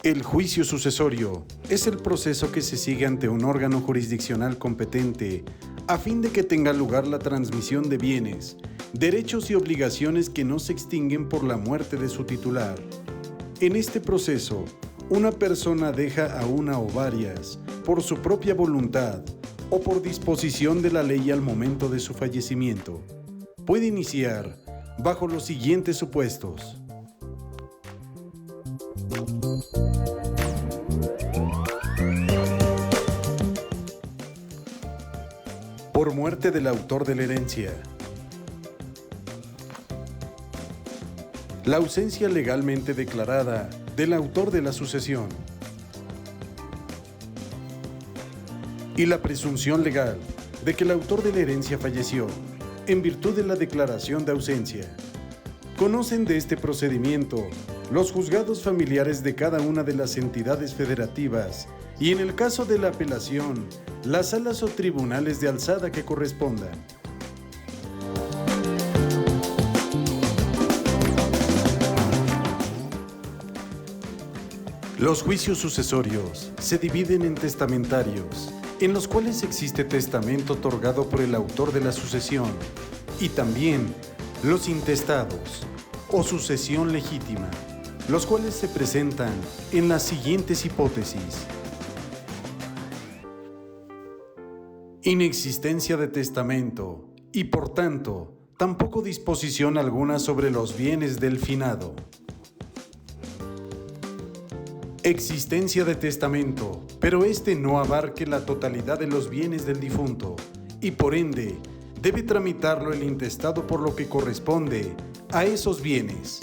El juicio sucesorio es el proceso que se sigue ante un órgano jurisdiccional competente a fin de que tenga lugar la transmisión de bienes, derechos y obligaciones que no se extinguen por la muerte de su titular. En este proceso, una persona deja a una o varias, por su propia voluntad o por disposición de la ley al momento de su fallecimiento. Puede iniciar bajo los siguientes supuestos. Por muerte del autor de la herencia. La ausencia legalmente declarada del autor de la sucesión. Y la presunción legal de que el autor de la herencia falleció en virtud de la declaración de ausencia. Conocen de este procedimiento los juzgados familiares de cada una de las entidades federativas y, en el caso de la apelación, las salas o tribunales de alzada que correspondan. Los juicios sucesorios se dividen en testamentarios, en los cuales existe testamento otorgado por el autor de la sucesión, y también los intestados, o sucesión legítima, los cuales se presentan en las siguientes hipótesis. Inexistencia de testamento y, por tanto, tampoco disposición alguna sobre los bienes del finado. Existencia de testamento, pero este no abarque la totalidad de los bienes del difunto y, por ende, debe tramitarlo el intestado por lo que corresponde a esos bienes.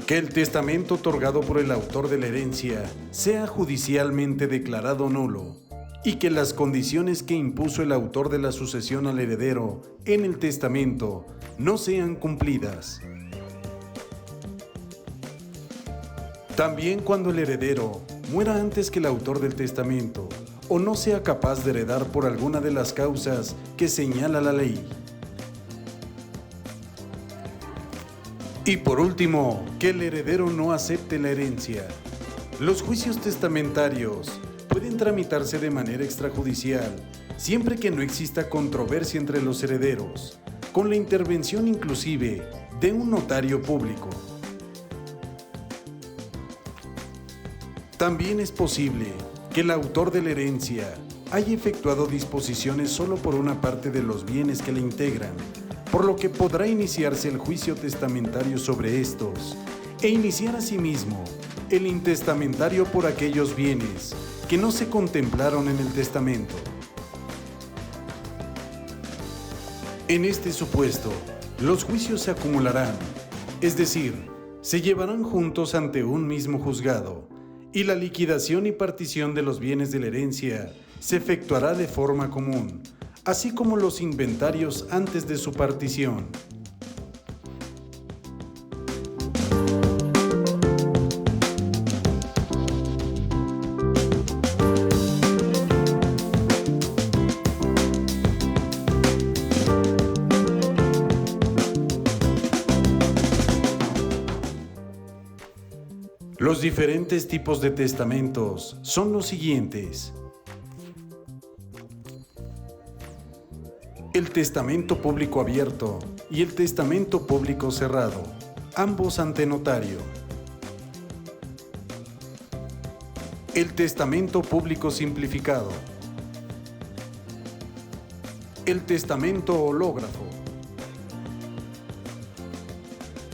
Que el testamento otorgado por el autor de la herencia sea judicialmente declarado nulo y que las condiciones que impuso el autor de la sucesión al heredero en el testamento no sean cumplidas. También cuando el heredero muera antes que el autor del testamento o no sea capaz de heredar por alguna de las causas que señala la ley. Y por último, que el heredero no acepte la herencia. Los juicios testamentarios pueden tramitarse de manera extrajudicial, siempre que no exista controversia entre los herederos, con la intervención inclusive de un notario público. También es posible que el autor de la herencia haya efectuado disposiciones solo por una parte de los bienes que le integran, por lo que podrá iniciarse el juicio testamentario sobre estos e iniciar asimismo el intestamentario por aquellos bienes que no se contemplaron en el testamento. En este supuesto, los juicios se acumularán, es decir, se llevarán juntos ante un mismo juzgado, y la liquidación y partición de los bienes de la herencia se efectuará de forma común, así como los inventarios antes de su partición. Los diferentes tipos de testamentos son los siguientes. El testamento público abierto y el testamento público cerrado, ambos ante notario. El testamento público simplificado. El testamento hológrafo.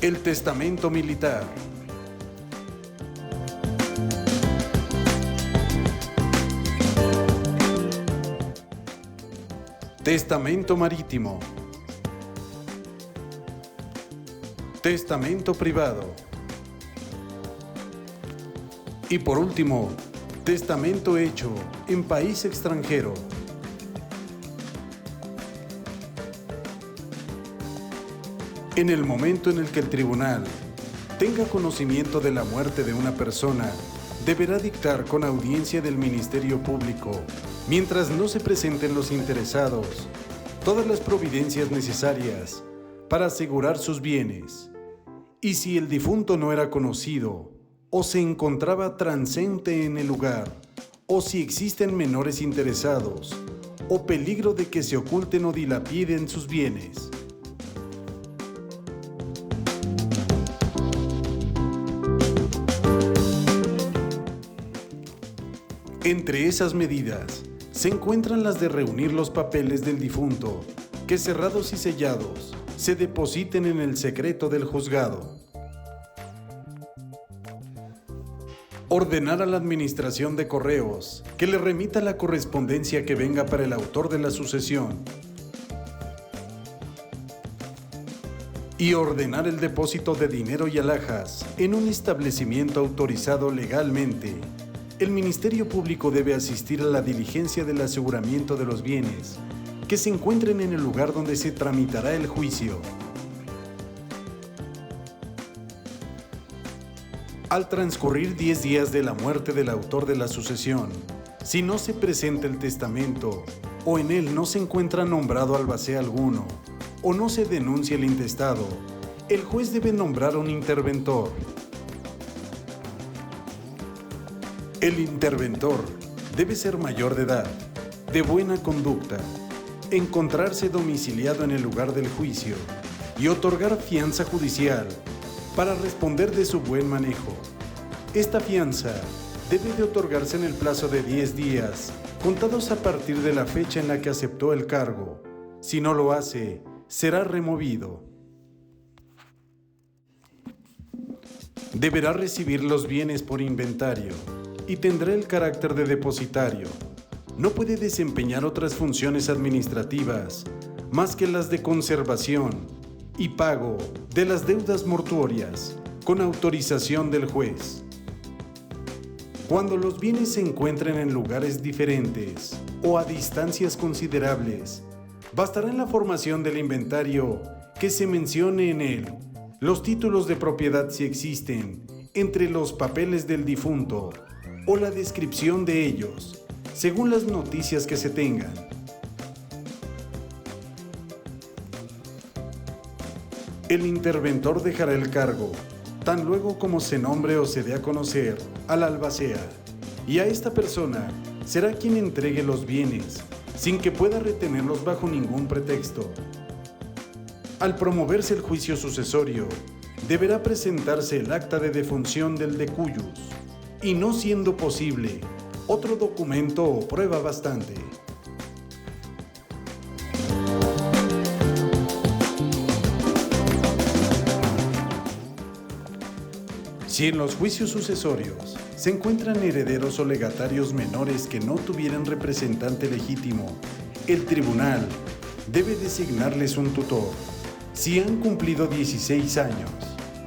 El testamento militar. Testamento marítimo. Testamento privado. Y por último, testamento hecho en país extranjero. En el momento en el que el tribunal tenga conocimiento de la muerte de una persona, deberá dictar con audiencia del Ministerio Público, mientras no se presenten los interesados, todas las providencias necesarias para asegurar sus bienes Y si el difunto no era conocido, o se encontraba transente en el lugar, o si existen menores interesados, o peligro de que se oculten o dilapiden sus bienes. Entre esas medidas se encuentran las de reunir los papeles del difunto, que cerrados y sellados se depositen en el secreto del juzgado. Ordenar a la administración de correos que le remita la correspondencia que venga para el autor de la sucesión. Y ordenar el depósito de dinero y alhajas en un establecimiento autorizado legalmente. El Ministerio Público debe asistir a la diligencia del aseguramiento de los bienes que se encuentren en el lugar donde se tramitará el juicio. Al transcurrir 10 días de la muerte del autor de la sucesión, si no se presenta el testamento o en él no se encuentra nombrado albacea alguno o no se denuncia el intestado, el juez debe nombrar un interventor. El interventor debe ser mayor de edad, de buena conducta, encontrarse domiciliado en el lugar del juicio y otorgar fianza judicial para responder de su buen manejo. Esta fianza debe de otorgarse en el plazo de 10 días, contados a partir de la fecha en la que aceptó el cargo. Si no lo hace, será removido. Deberá recibir los bienes por inventario y tendrá el carácter de depositario. No puede desempeñar otras funciones administrativas más que las de conservación y pago de las deudas mortuorias con autorización del juez. Cuando los bienes se encuentren en lugares diferentes o a distancias considerables, bastará en la formación del inventario que se mencione en él los títulos de propiedad si existen entre los papeles del difunto o la descripción de ellos, según las noticias que se tengan. El interventor dejará el cargo, tan luego como se nombre o se dé a conocer al albacea, y a esta persona será quien entregue los bienes, sin que pueda retenerlos bajo ningún pretexto. Al promoverse el juicio sucesorio, deberá presentarse el acta de defunción del decuyus, y no siendo posible, otro documento o prueba bastante. Si en los juicios sucesorios se encuentran herederos o legatarios menores que no tuvieran representante legítimo, el tribunal debe designarles un tutor. Si han cumplido 16 años,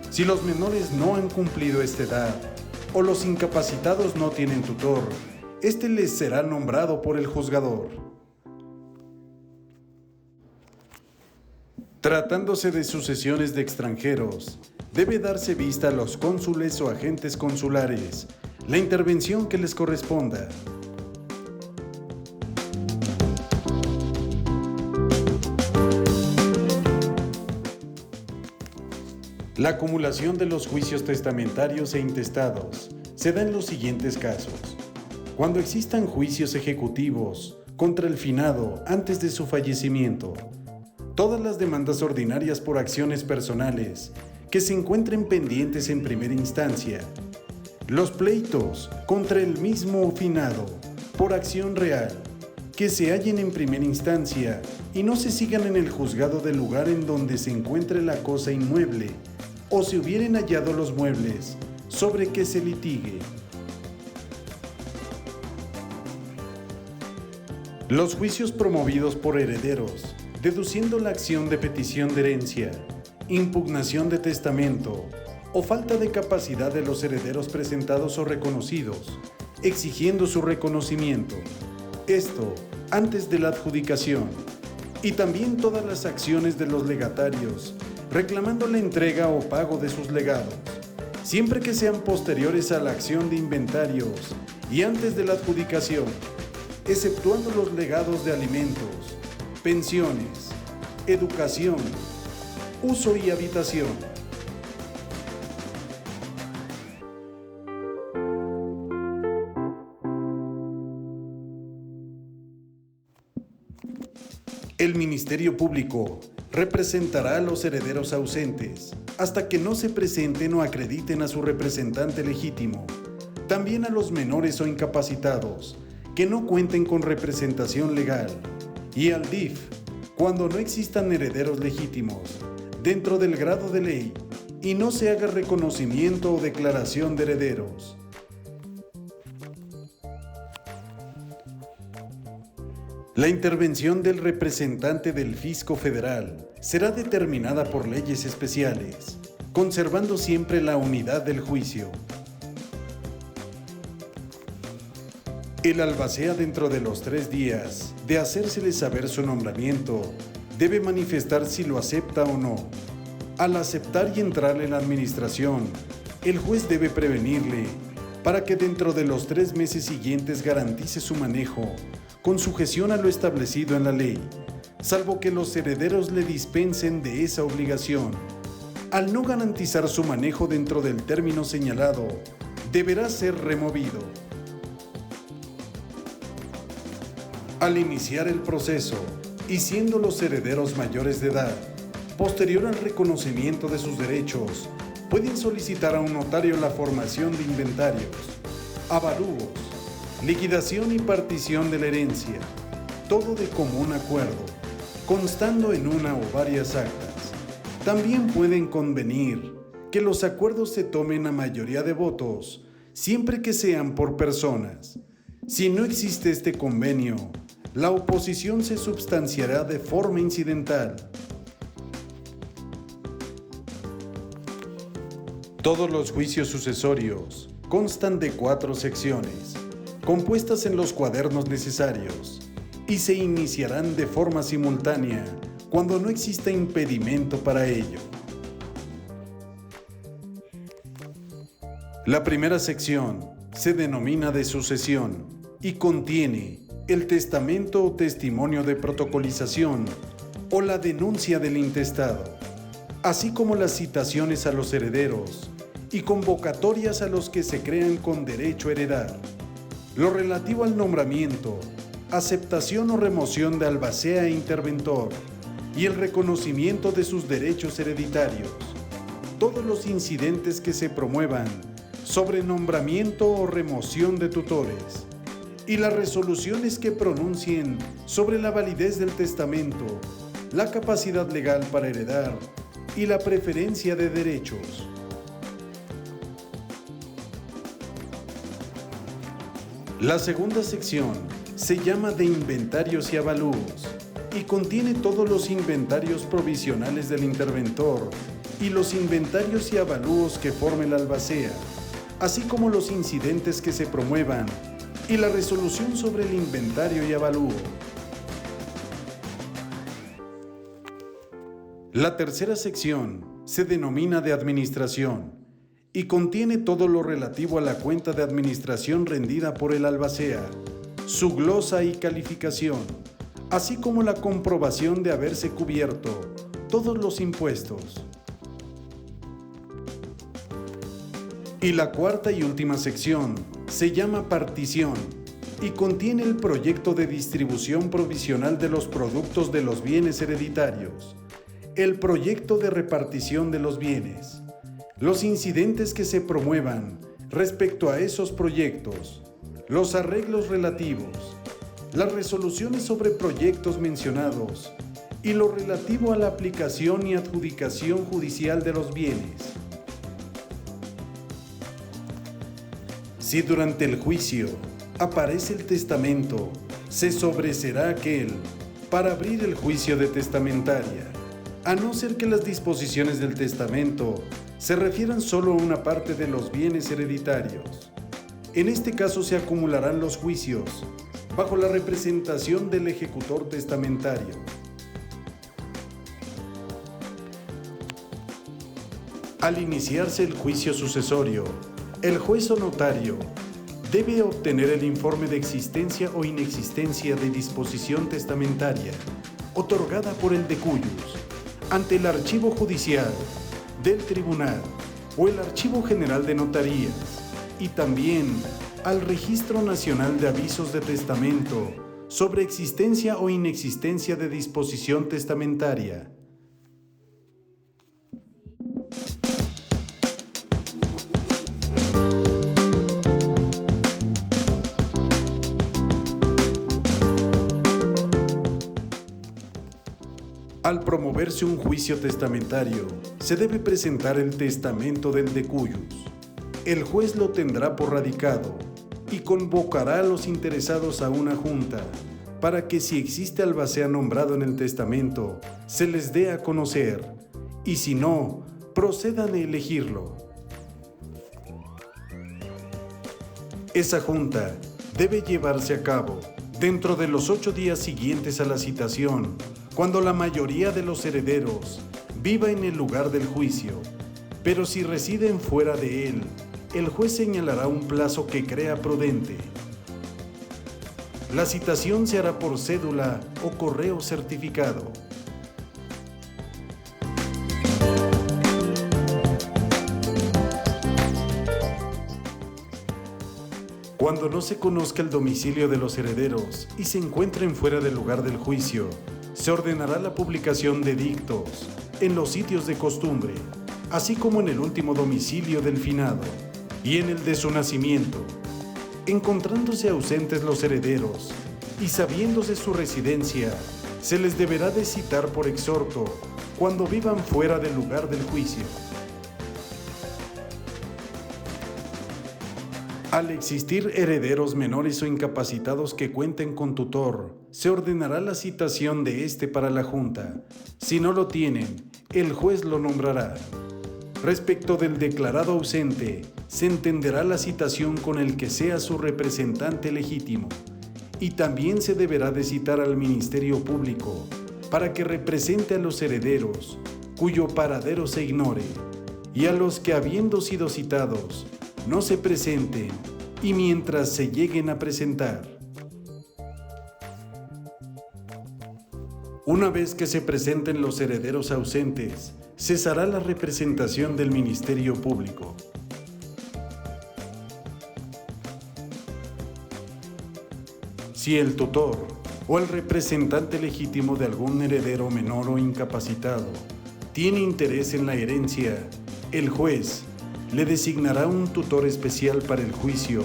si los menores no han cumplido esta edad o los incapacitados no tienen tutor, este les será nombrado por el juzgador. Tratándose de sucesiones de extranjeros, debe darse vista a los cónsules o agentes consulares, la intervención que les corresponda. La acumulación de los juicios testamentarios e intestados se da en los siguientes casos. Cuando existan juicios ejecutivos contra el finado antes de su fallecimiento, todas las demandas ordinarias por acciones personales que se encuentren pendientes en primera instancia, los pleitos contra el mismo finado por acción real que se hallen en primera instancia y no se sigan en el juzgado del lugar en donde se encuentre la cosa inmueble o se hubieren hallado los muebles sobre que se litigue. Los juicios promovidos por herederos, deduciendo la acción de petición de herencia, impugnación de testamento o falta de capacidad de los herederos presentados o reconocidos, exigiendo su reconocimiento. Esto antes de la adjudicación. Y también todas las acciones de los legatarios, reclamando la entrega o pago de sus legados, siempre que sean posteriores a la acción de inventarios y antes de la adjudicación, exceptuando los legados de alimentos, pensiones, educación, uso y habitación. El Ministerio Público representará a los herederos ausentes hasta que no se presenten o acrediten a su representante legítimo. También a los menores o incapacitados que no cuenten con representación legal. Y al DIF, cuando no existan herederos legítimos dentro del grado de ley y no se haga reconocimiento o declaración de herederos. La intervención del representante del Fisco Federal será determinada por leyes especiales, conservando siempre la unidad del juicio. El albacea, dentro de los 3 días de hacérsele saber su nombramiento, debe manifestar si lo acepta o no. Al aceptar y entrar en la administración, el juez debe prevenirle para que dentro de los 3 meses siguientes garantice su manejo con sujeción a lo establecido en la ley, salvo que los herederos le dispensen de esa obligación. Al no garantizar su manejo dentro del término señalado, deberá ser removido. Al iniciar el proceso, y siendo los herederos mayores de edad, posterior al reconocimiento de sus derechos, pueden solicitar a un notario la formación de inventarios, avalúos, liquidación y partición de la herencia, todo de común acuerdo, constando en una o varias actas. También pueden convenir que los acuerdos se tomen a mayoría de votos, siempre que sean por personas. Si no existe este convenio, la oposición se substanciará de forma incidental. Todos los juicios sucesorios constan de 4 secciones, compuestas en los cuadernos necesarios, y se iniciarán de forma simultánea cuando no exista impedimento para ello. La primera sección se denomina de sucesión y contiene el testamento o testimonio de protocolización o la denuncia del intestado, así como las citaciones a los herederos y convocatorias a los que se crean con derecho a heredar. Lo relativo al nombramiento, aceptación o remoción de albacea e interventor y el reconocimiento de sus derechos hereditarios. Todos los incidentes que se promuevan sobre nombramiento o remoción de tutores y las resoluciones que pronuncien sobre la validez del testamento, la capacidad legal para heredar y la preferencia de derechos. La segunda sección se llama de inventarios y avalúos y contiene todos los inventarios provisionales del interventor y los inventarios y avalúos que forme la albacea, así como los incidentes que se promuevan y la resolución sobre el inventario y avalúo. La tercera sección se denomina de administración y contiene todo lo relativo a la cuenta de administración rendida por el albacea, su glosa y calificación, así como la comprobación de haberse cubierto todos los impuestos. Y la cuarta y última sección se llama partición y contiene el proyecto de distribución provisional de los productos de los bienes hereditarios, el proyecto de repartición de los bienes, los incidentes que se promuevan respecto a esos proyectos, los arreglos relativos, las resoluciones sobre proyectos mencionados y lo relativo a la aplicación y adjudicación judicial de los bienes. Si durante el juicio aparece el testamento, se sobreseerá aquel para abrir el juicio de testamentaria, a no ser que las disposiciones del testamento se refieran solo a una parte de los bienes hereditarios. En este caso se acumularán los juicios bajo la representación del ejecutor testamentario. Al iniciarse el juicio sucesorio, el juez o notario debe obtener el informe de existencia o inexistencia de disposición testamentaria otorgada por el decuyus ante el archivo judicial del tribunal o el archivo general de notarías y también al Registro Nacional de Avisos de Testamento sobre existencia o inexistencia de disposición testamentaria. Al promoverse un juicio testamentario, se debe presentar el testamento del decuyus. El juez lo tendrá por radicado y convocará a los interesados a una junta para que, si existe albacea nombrado en el testamento, se les dé a conocer, y si no, procedan a elegirlo. Esa junta debe llevarse a cabo dentro de los 8 días siguientes a la citación, cuando la mayoría de los herederos viva en el lugar del juicio, pero si residen fuera de él, el juez señalará un plazo que crea prudente. La citación se hará por cédula o correo certificado. Cuando no se conozca el domicilio de los herederos y se encuentren fuera del lugar del juicio, se ordenará la publicación de edictos en los sitios de costumbre, así como en el último domicilio del finado y en el de su nacimiento. Encontrándose ausentes los herederos y sabiéndose su residencia, se les deberá de citar por exhorto cuando vivan fuera del lugar del juicio. Al existir herederos menores o incapacitados que cuenten con tutor, se ordenará la citación de éste para la junta. Si no lo tienen, el juez lo nombrará. Respecto del declarado ausente, se entenderá la citación con el que sea su representante legítimo, y también se deberá de citar al Ministerio Público para que represente a los herederos cuyo paradero se ignore, y a los que, habiendo sido citados, no se presenten y mientras se lleguen a presentar. Una vez que se presenten los herederos ausentes, cesará la representación del Ministerio Público. Si el tutor o el representante legítimo de algún heredero menor o incapacitado tiene interés en la herencia, el juez le designará un tutor especial para el juicio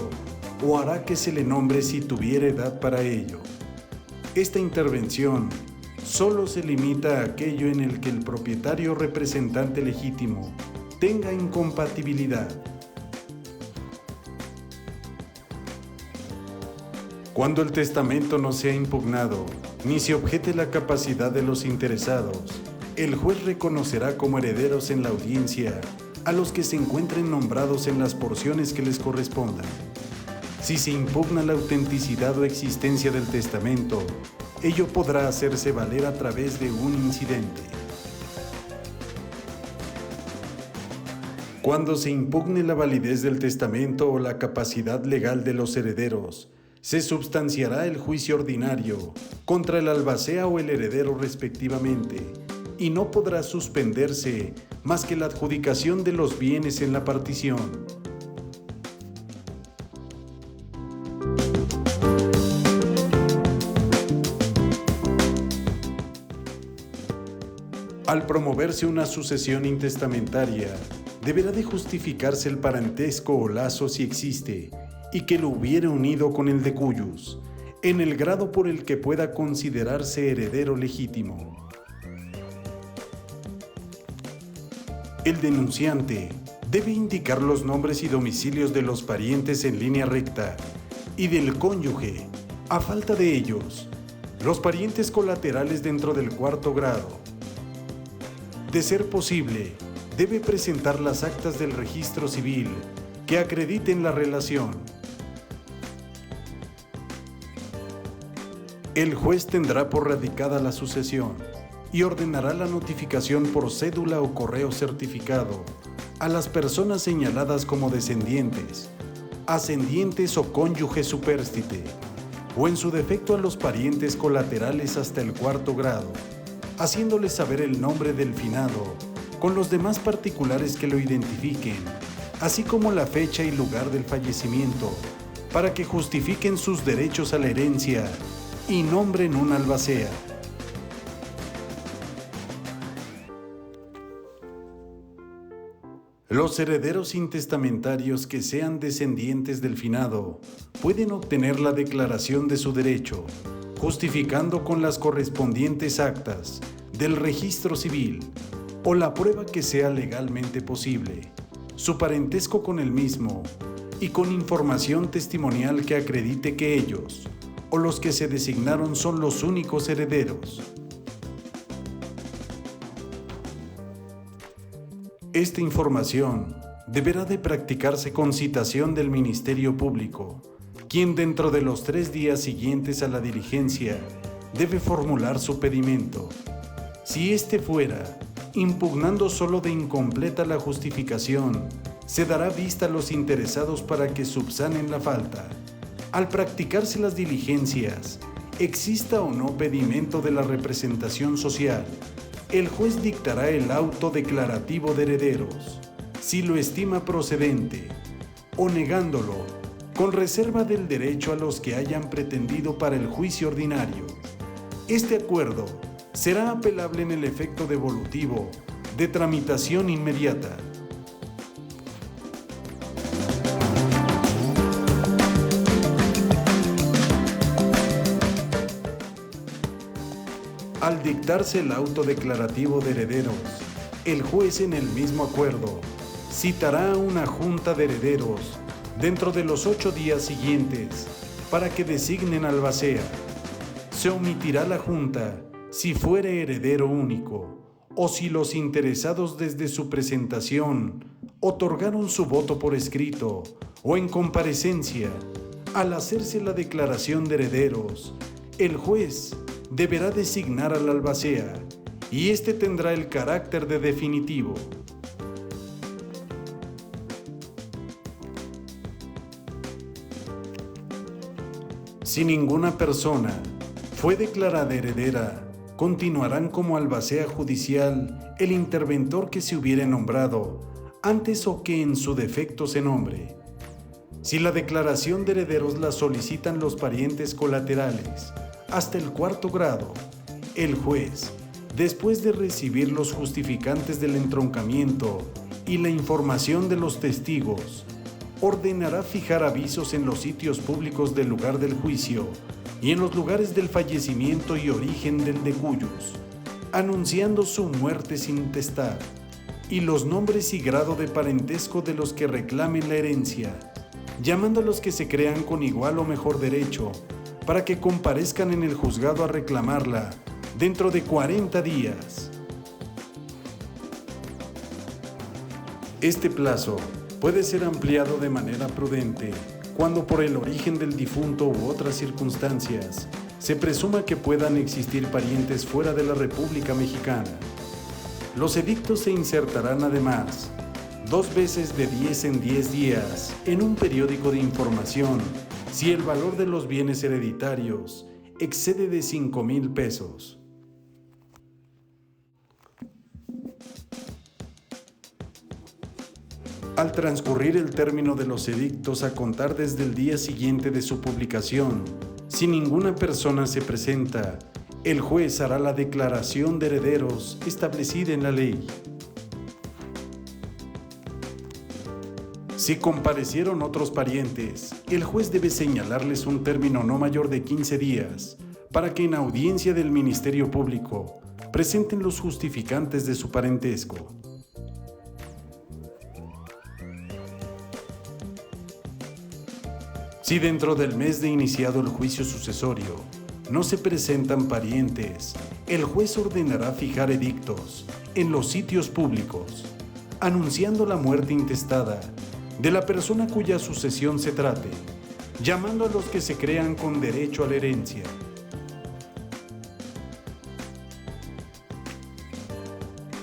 o hará que se le nombre si tuviera edad para ello. Esta intervención solo se limita a aquello en el que el propietario o representante legítimo tenga incompatibilidad. Cuando el testamento no sea impugnado, ni se objete la capacidad de los interesados, el juez reconocerá como herederos en la audiencia a los que se encuentren nombrados en las porciones que les correspondan. Si se impugna la autenticidad o existencia del testamento, ello podrá hacerse valer a través de un incidente. Cuando se impugne la validez del testamento o la capacidad legal de los herederos, se substanciará el juicio ordinario contra el albacea o el heredero respectivamente, y no podrá suspenderse más que la adjudicación de los bienes en la partición. Al promoverse una sucesión intestamentaria, deberá de justificarse el parentesco o lazo si existe, y que lo hubiere unido con el decuyus, en el grado por el que pueda considerarse heredero legítimo. El denunciante debe indicar los nombres y domicilios de los parientes en línea recta y del cónyuge, a falta de ellos, los parientes colaterales dentro del 4º grado. De ser posible, debe presentar las actas del registro civil que acrediten la relación. El juez tendrá por radicada la sucesión y ordenará la notificación por cédula o correo certificado a las personas señaladas como descendientes, ascendientes o cónyuge supérstite, o en su defecto a los parientes colaterales hasta el 4º grado, haciéndoles saber el nombre del finado con los demás particulares que lo identifiquen, así como la fecha y lugar del fallecimiento, para que justifiquen sus derechos a la herencia y nombren un albacea. Los herederos intestamentarios que sean descendientes del finado pueden obtener la declaración de su derecho, justificando con las correspondientes actas del registro civil o la prueba que sea legalmente posible, su parentesco con el mismo y con información testimonial que acredite que ellos o los que se designaron son los únicos herederos. Esta información deberá de practicarse con citación del Ministerio Público, quien dentro de los 3 días siguientes a la diligencia debe formular su pedimento. Si éste fuera, impugnando solo de incompleta la justificación, se dará vista a los interesados para que subsanen la falta. Al practicarse las diligencias, exista o no pedimento de la representación social, el juez dictará el auto declarativo de herederos, si lo estima procedente, o negándolo, con reserva del derecho a los que hayan pretendido para el juicio ordinario. Este acuerdo será apelable en el efecto devolutivo de tramitación inmediata. Al dictarse el auto declarativo de herederos, el juez en el mismo acuerdo citará a una junta de herederos dentro de los 8 días siguientes para que designen albacea. Se omitirá la junta si fuere heredero único o si los interesados desde su presentación otorgaron su voto por escrito o en comparecencia. Al hacerse la declaración de herederos, el juez deberá designar al albacea y éste tendrá el carácter de definitivo. Si ninguna persona fue declarada heredera, continuarán como albacea judicial el interventor que se hubiere nombrado antes o que en su defecto se nombre. Si la declaración de herederos la solicitan los parientes colaterales hasta el 4º grado, el juez, después de recibir los justificantes del entroncamiento y la información de los testigos, ordenará fijar avisos en los sitios públicos del lugar del juicio y en los lugares del fallecimiento y origen del de cuyos, anunciando su muerte sin testar, y los nombres y grado de parentesco de los que reclamen la herencia, llamando a los que se crean con igual o mejor derecho, para que comparezcan en el juzgado a reclamarla dentro de 40 días. Este plazo puede ser ampliado de manera prudente cuando por el origen del difunto u otras circunstancias se presuma que puedan existir parientes fuera de la República Mexicana. Los edictos se insertarán además 2 veces de 10 en 10 días en un periódico de información si el valor de los bienes hereditarios excede de 5,000 pesos. Al transcurrir el término de los edictos a contar desde el día siguiente de su publicación, si ninguna persona se presenta, el juez hará la declaración de herederos establecida en la ley. Si comparecieron otros parientes, el juez debe señalarles un término no mayor de 15 días para que en audiencia del Ministerio Público presenten los justificantes de su parentesco. Si dentro del mes de iniciado el juicio sucesorio no se presentan parientes, el juez ordenará fijar edictos en los sitios públicos, anunciando la muerte intestada de la persona cuya sucesión se trate, llamando a los que se crean con derecho a la herencia.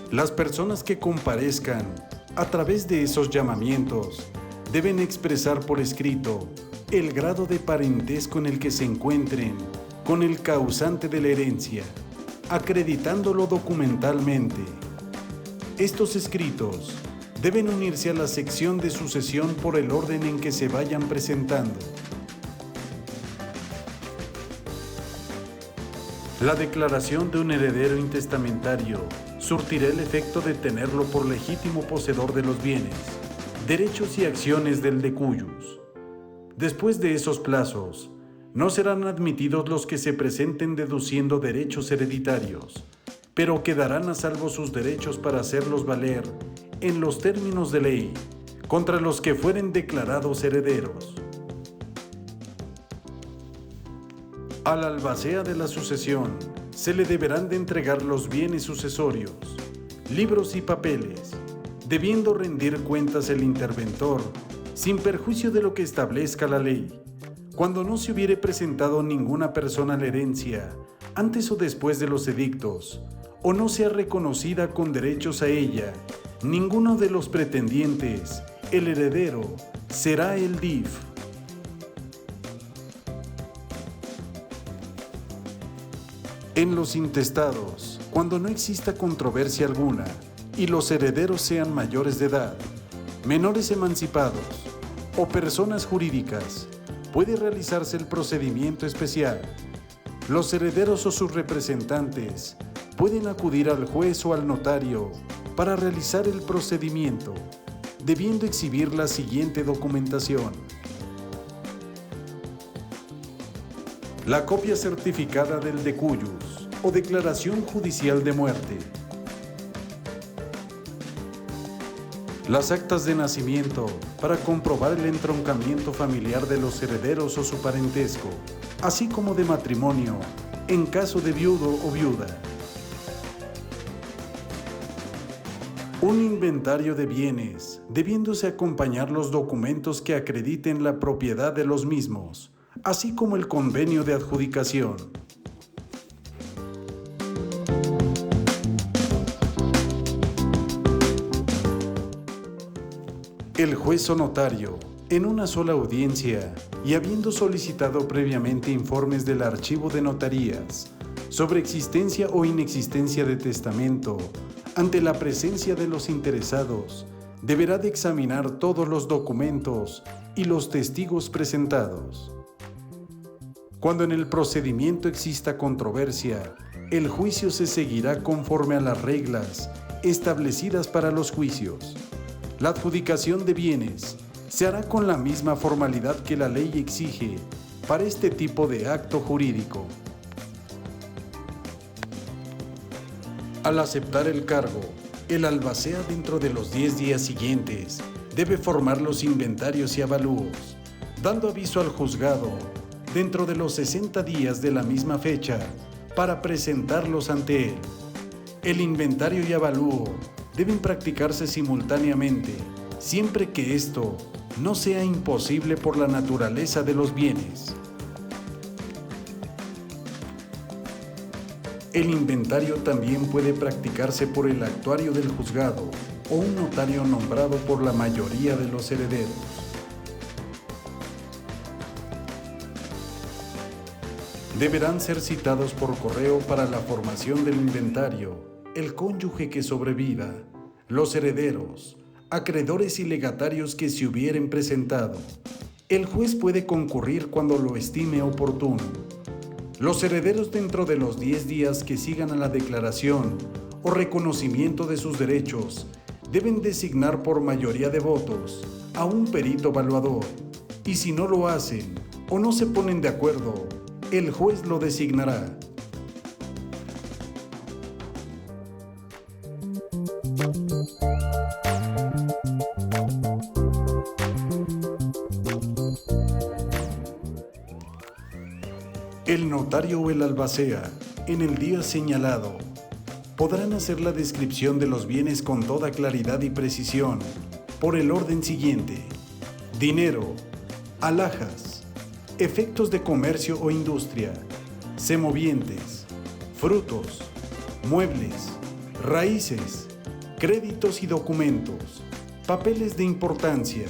Las personas que comparezcan a través de esos llamamientos deben expresar por escrito el grado de parentesco en el que se encuentren con el causante de la herencia, acreditándolo documentalmente. Estos escritos deben unirse a la sección de sucesión por el orden en que se vayan presentando. La declaración de un heredero intestamentario surtirá el efecto de tenerlo por legítimo poseedor de los bienes, derechos y acciones del de cuyos. Después de esos plazos, no serán admitidos los que se presenten deduciendo derechos hereditarios, pero quedarán a salvo sus derechos para hacerlos valer en los términos de ley contra los que fueren declarados herederos. Al albacea de la sucesión se le deberán de entregar los bienes sucesorios, libros y papeles, debiendo rendir cuentas el interventor, sin perjuicio de lo que establezca la ley, cuando no se hubiere presentado ninguna persona a la herencia, antes o después de los edictos, o no sea reconocida con derechos a ella, ninguno de los pretendientes, el heredero, será el DIF. En los intestados, cuando no exista controversia alguna y los herederos sean mayores de edad, menores emancipados o personas jurídicas, puede realizarse el procedimiento especial. Los herederos o sus representantes pueden acudir al juez o al notario para realizar el procedimiento, debiendo exhibir la siguiente documentación: la copia certificada del decuyus o declaración judicial de muerte, las actas de nacimiento para comprobar el entroncamiento familiar de los herederos o su parentesco, así como de matrimonio en caso de viudo o viuda, un inventario de bienes, debiéndose acompañar los documentos que acrediten la propiedad de los mismos, así como el convenio de adjudicación. El juez o notario, en una sola audiencia y habiendo solicitado previamente informes del archivo de notarías sobre existencia o inexistencia de testamento, ante la presencia de los interesados, deberá de examinar todos los documentos y los testigos presentados. Cuando en el procedimiento exista controversia, el juicio se seguirá conforme a las reglas establecidas para los juicios. La adjudicación de bienes se hará con la misma formalidad que la ley exige para este tipo de acto jurídico. Al aceptar el cargo, el albacea dentro de los 10 días siguientes debe formar los inventarios y avalúos, dando aviso al juzgado dentro de los 60 días de la misma fecha para presentarlos ante él. El inventario y avalúo deben practicarse simultáneamente, siempre que esto no sea imposible por la naturaleza de los bienes. El inventario también puede practicarse por el actuario del juzgado o un notario nombrado por la mayoría de los herederos. Deberán ser citados por correo para la formación del inventario el cónyuge que sobreviva, los herederos, acreedores y legatarios que se hubieren presentado. El juez puede concurrir cuando lo estime oportuno. Los herederos dentro de los 10 días que sigan a la declaración o reconocimiento de sus derechos deben designar por mayoría de votos a un perito evaluador y si no lo hacen o no se ponen de acuerdo, el juez lo designará. El notario o el albacea, en el día señalado, podrán hacer la descripción de los bienes con toda claridad y precisión, por el orden siguiente: dinero, alhajas, efectos de comercio o industria, semovientes, frutos, muebles, raíces, créditos y documentos, papeles de importancia,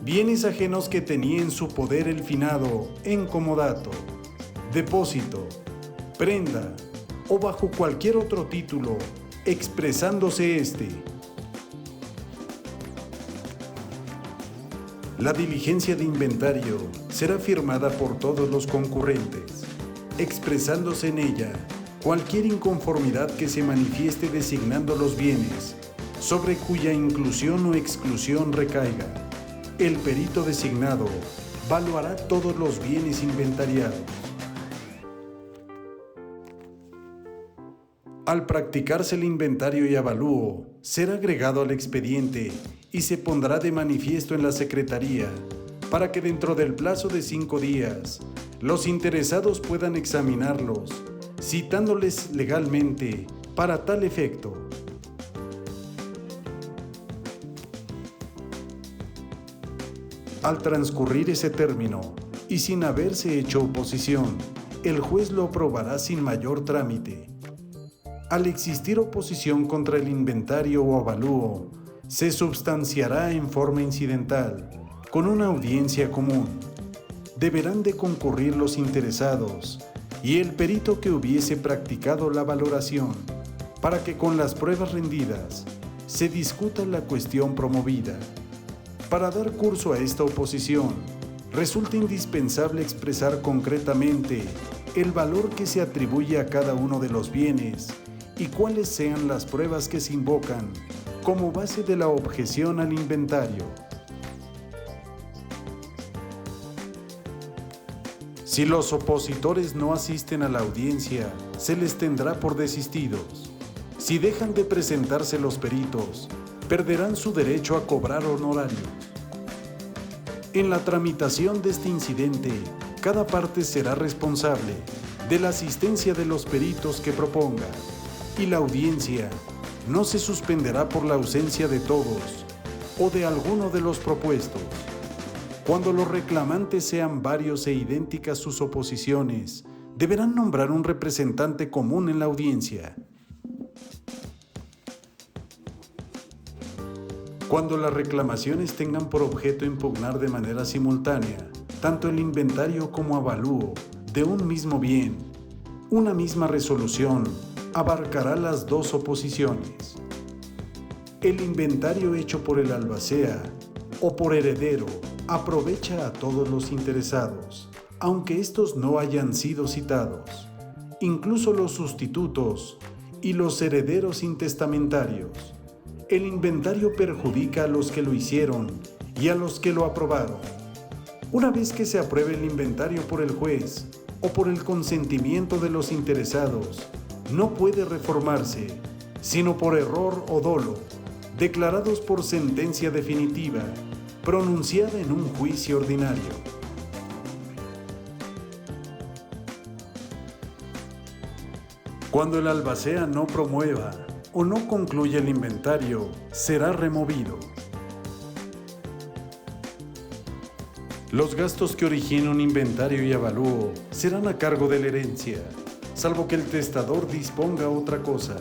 bienes ajenos que tenía en su poder el finado en comodato, depósito, prenda o bajo cualquier otro título, expresándose este. La diligencia de inventario será firmada por todos los concurrentes. expresándose en ella cualquier inconformidad que se manifieste designando los bienes, sobre cuya inclusión o exclusión recaiga. El perito designado valuará todos los bienes inventariados. Al practicarse el inventario y avalúo, será agregado al expediente y se pondrá de manifiesto en la Secretaría para que dentro del plazo de 5 días los interesados puedan examinarlos, citándoles legalmente para tal efecto. Al transcurrir ese término y sin haberse hecho oposición, el juez lo aprobará sin mayor trámite. Al existir oposición contra el inventario o avalúo, se substanciará en forma incidental, con una audiencia común. Deberán de concurrir los interesados y el perito que hubiese practicado la valoración, para que con las pruebas rendidas se discuta la cuestión promovida. Para dar curso a esta oposición, resulta indispensable expresar concretamente el valor que se atribuye a cada uno de los bienes y cuáles sean las pruebas que se invocan como base de la objeción al inventario. Si los opositores no asisten a la audiencia, se les tendrá por desistidos. Si dejan de presentarse los peritos, perderán su derecho a cobrar honorarios. En la tramitación de este incidente, cada parte será responsable de la asistencia de los peritos que proponga, y la audiencia no se suspenderá por la ausencia de todos o de alguno de los propuestos. Cuando los reclamantes sean varios e idénticas sus oposiciones, deberán nombrar un representante común en la audiencia. Cuando las reclamaciones tengan por objeto impugnar de manera simultánea tanto el inventario como avalúo de un mismo bien, una misma resolución abarcará las dos oposiciones. El inventario hecho por el albacea o por heredero aprovecha a todos los interesados, aunque estos no hayan sido citados, incluso los sustitutos y los herederos intestamentarios. El inventario perjudica a los que lo hicieron y a los que lo aprobaron. Una vez que se apruebe el inventario por el juez o por el consentimiento de los interesados, no puede reformarse, sino por error o dolo, declarados por sentencia definitiva, pronunciada en un juicio ordinario. Cuando el albacea no promueva o no concluya el inventario, será removido. Los gastos que origine un inventario y avalúo serán a cargo de la herencia, salvo que el testador disponga otra cosa.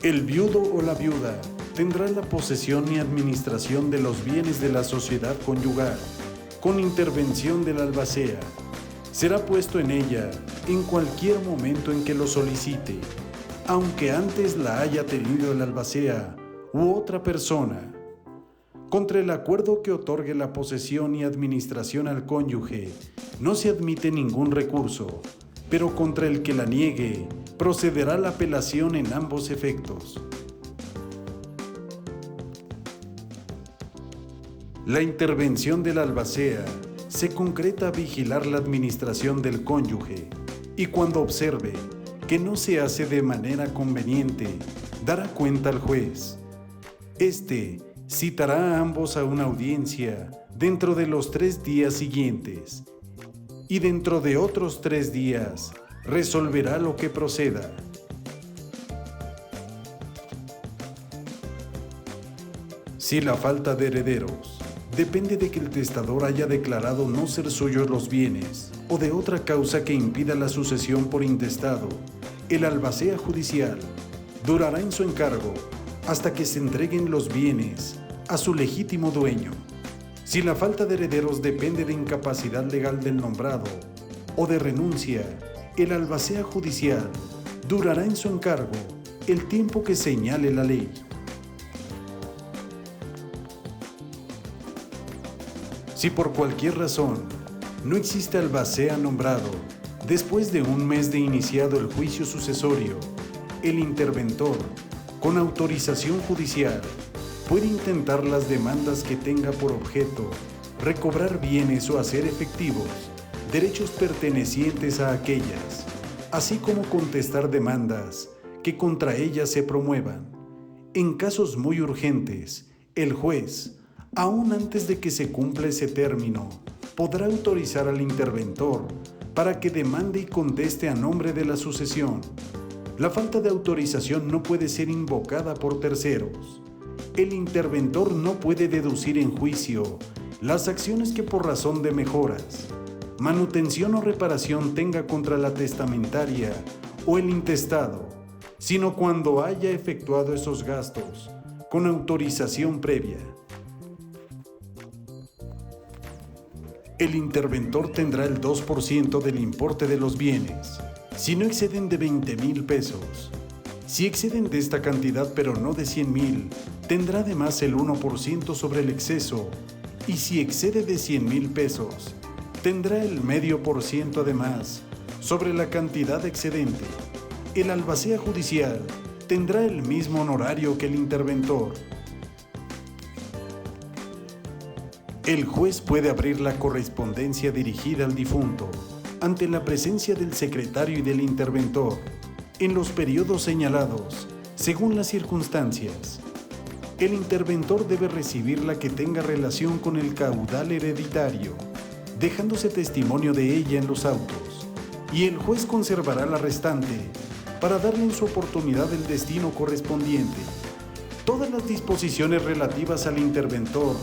El viudo o la viuda tendrá la posesión y administración de los bienes de la sociedad conyugal, con intervención del albacea. Será puesto en ella en cualquier momento en que lo solicite, aunque antes la haya tenido el albacea u otra persona. Contra el acuerdo que otorgue la posesión y administración al cónyuge, no se admite ningún recurso, pero contra el que la niegue, procederá la apelación en ambos efectos. La intervención del albacea se concreta a vigilar la administración del cónyuge y cuando observe que no se hace de manera conveniente, dará cuenta al juez. Este citará a ambos a una audiencia dentro de los 3 días siguientes y dentro de otros 3 días resolverá lo que proceda. Si la falta de herederos depende de que el testador haya declarado no ser suyos los bienes o de otra causa que impida la sucesión por intestado, el albacea judicial durará en su encargo hasta que se entreguen los bienes a su legítimo dueño. Si la falta de herederos depende de incapacidad legal del nombrado o de renuncia, el albacea judicial durará en su encargo el tiempo que señale la ley. Si por cualquier razón no existe albacea nombrado. Después de un mes de iniciado el juicio sucesorio, el interventor, con autorización judicial, puede intentar las demandas que tenga por objeto recobrar bienes o hacer efectivos derechos pertenecientes a aquellas, así como contestar demandas que contra ellas se promuevan. En casos muy urgentes, el juez, aún antes de que se cumpla ese término, podrá autorizar al interventor para que demande y conteste a nombre de la sucesión. La falta de autorización no puede ser invocada por terceros. El interventor no puede deducir en juicio las acciones que por razón de mejoras, manutención o reparación tenga contra la testamentaria o el intestado, sino cuando haya efectuado esos gastos con autorización previa. El interventor tendrá el 2% del importe de los bienes, si no exceden de 20,000 pesos. Si exceden de esta cantidad pero no de 100,000, tendrá además el 1% sobre el exceso, y si excede de 100,000 pesos, tendrá el 0,5% además sobre la cantidad excedente. El albacea judicial tendrá el mismo honorario que el interventor. El juez puede abrir la correspondencia dirigida al difunto ante la presencia del secretario y del interventor en los periodos señalados, según las circunstancias. El interventor debe recibir la que tenga relación con el caudal hereditario, dejándose testimonio de ella en los autos, y el juez conservará la restante para darle en su oportunidad el destino correspondiente. Todas las disposiciones relativas al interventor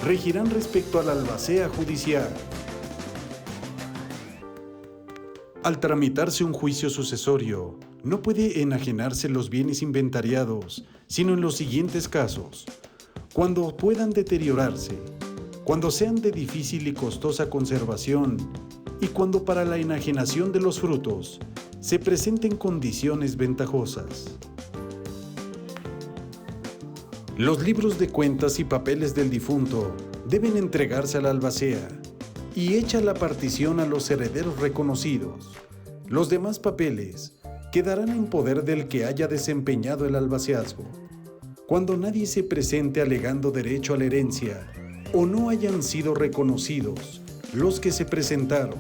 regirán respecto a la albacea judicial. Al tramitarse un juicio sucesorio, no puede enajenarse los bienes inventariados, sino en los siguientes casos: cuando puedan deteriorarse, cuando sean de difícil y costosa conservación, y cuando para la enajenación de los frutos se presenten condiciones ventajosas. Los libros de cuentas y papeles del difunto deben entregarse a la albacea y hecha la partición a los herederos reconocidos. Los demás papeles quedarán en poder del que haya desempeñado el albaceazgo. Cuando nadie se presente alegando derecho a la herencia o no hayan sido reconocidos los que se presentaron,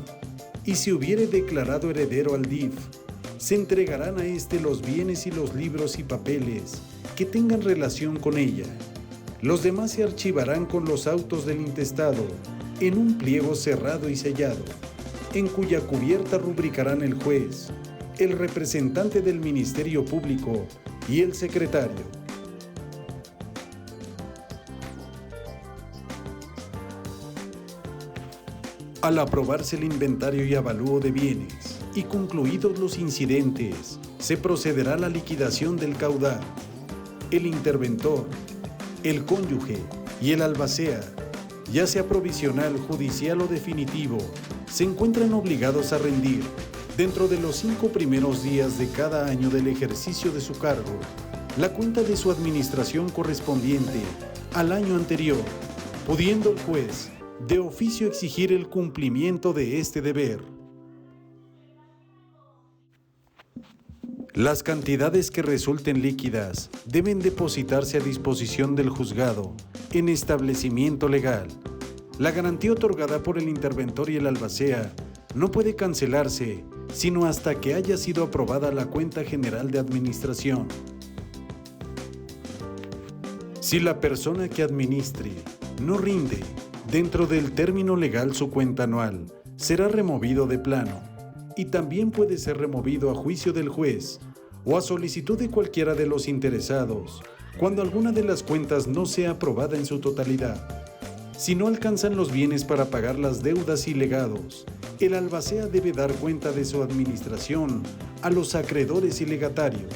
y se hubiere declarado heredero al DIF, se entregarán a éste los bienes y los libros y papeles que tengan relación con ella. Los demás se archivarán con los autos del intestado en un pliego cerrado y sellado, en cuya cubierta rubricarán el juez, el representante del Ministerio Público y el secretario. Al aprobarse el inventario y avalúo de bienes y concluidos los incidentes, se procederá a la liquidación del caudal. El interventor, el cónyuge y el albacea, ya sea provisional, judicial o definitivo, se encuentran obligados a rendir, dentro de los 5 primeros días de cada año del ejercicio de su cargo, la cuenta de su administración correspondiente al año anterior, pudiendo el juez de oficio exigir el cumplimiento de este deber. Las cantidades que resulten líquidas deben depositarse a disposición del juzgado en establecimiento legal. La garantía otorgada por el interventor y el albacea no puede cancelarse sino hasta que haya sido aprobada la cuenta general de administración. Si la persona que administre no rinde dentro del término legal su cuenta anual, será removido de plano, y también puede ser removido a juicio del juez o a solicitud de cualquiera de los interesados cuando alguna de las cuentas no sea aprobada en su totalidad. Si no alcanzan los bienes para pagar las deudas y legados, el albacea debe dar cuenta de su administración a los acreedores y legatarios.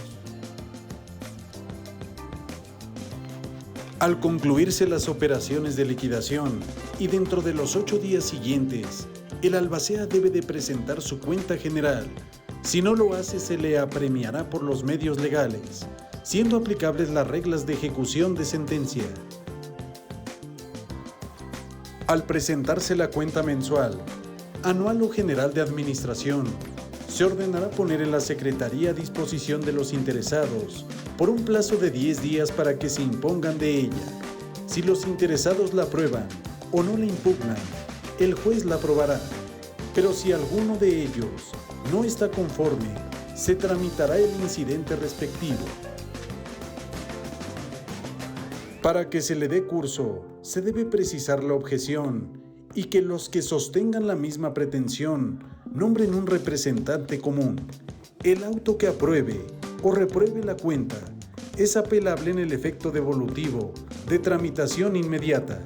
Al concluirse las operaciones de liquidación y dentro de los 8 días siguientes, el albacea debe de presentar su cuenta general. Si no lo hace, se le apremiará por los medios legales, siendo aplicables las reglas de ejecución de sentencia. Al presentarse la cuenta mensual, anual o general de administración, se ordenará poner en la Secretaría a disposición de los interesados por un plazo de 10 días para que se impongan de ella. Si los interesados la aprueban o no la impugnan, el juez la aprobará. Pero si alguno de ellos no está conforme, se tramitará el incidente respectivo. Para que se le dé curso, se debe precisar la objeción y que los que sostengan la misma pretensión nombren un representante común. El auto que apruebe o repruebe la cuenta es apelable en el efecto devolutivo de tramitación inmediata.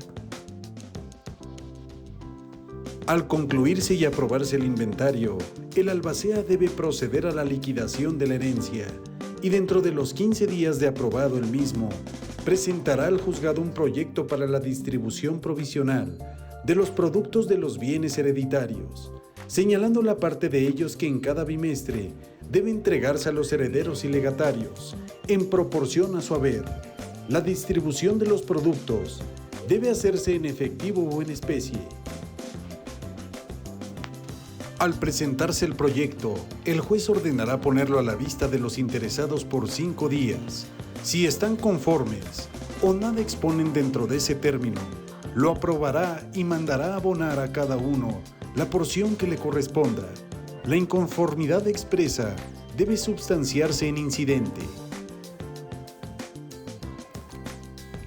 Al concluirse y aprobarse el inventario, el albacea debe proceder a la liquidación de la herencia y dentro de los 15 días de aprobado el mismo, presentará al juzgado un proyecto para la distribución provisional de los productos de los bienes hereditarios, señalando la parte de ellos que en cada bimestre debe entregarse a los herederos y legatarios en proporción a su haber. La distribución de los productos debe hacerse en efectivo o en especie. Al presentarse el proyecto, el juez ordenará ponerlo a la vista de los interesados por 5 días. Si están conformes o nada exponen dentro de ese término, lo aprobará y mandará abonar a cada uno la porción que le corresponda. La inconformidad expresa debe substanciarse en incidente.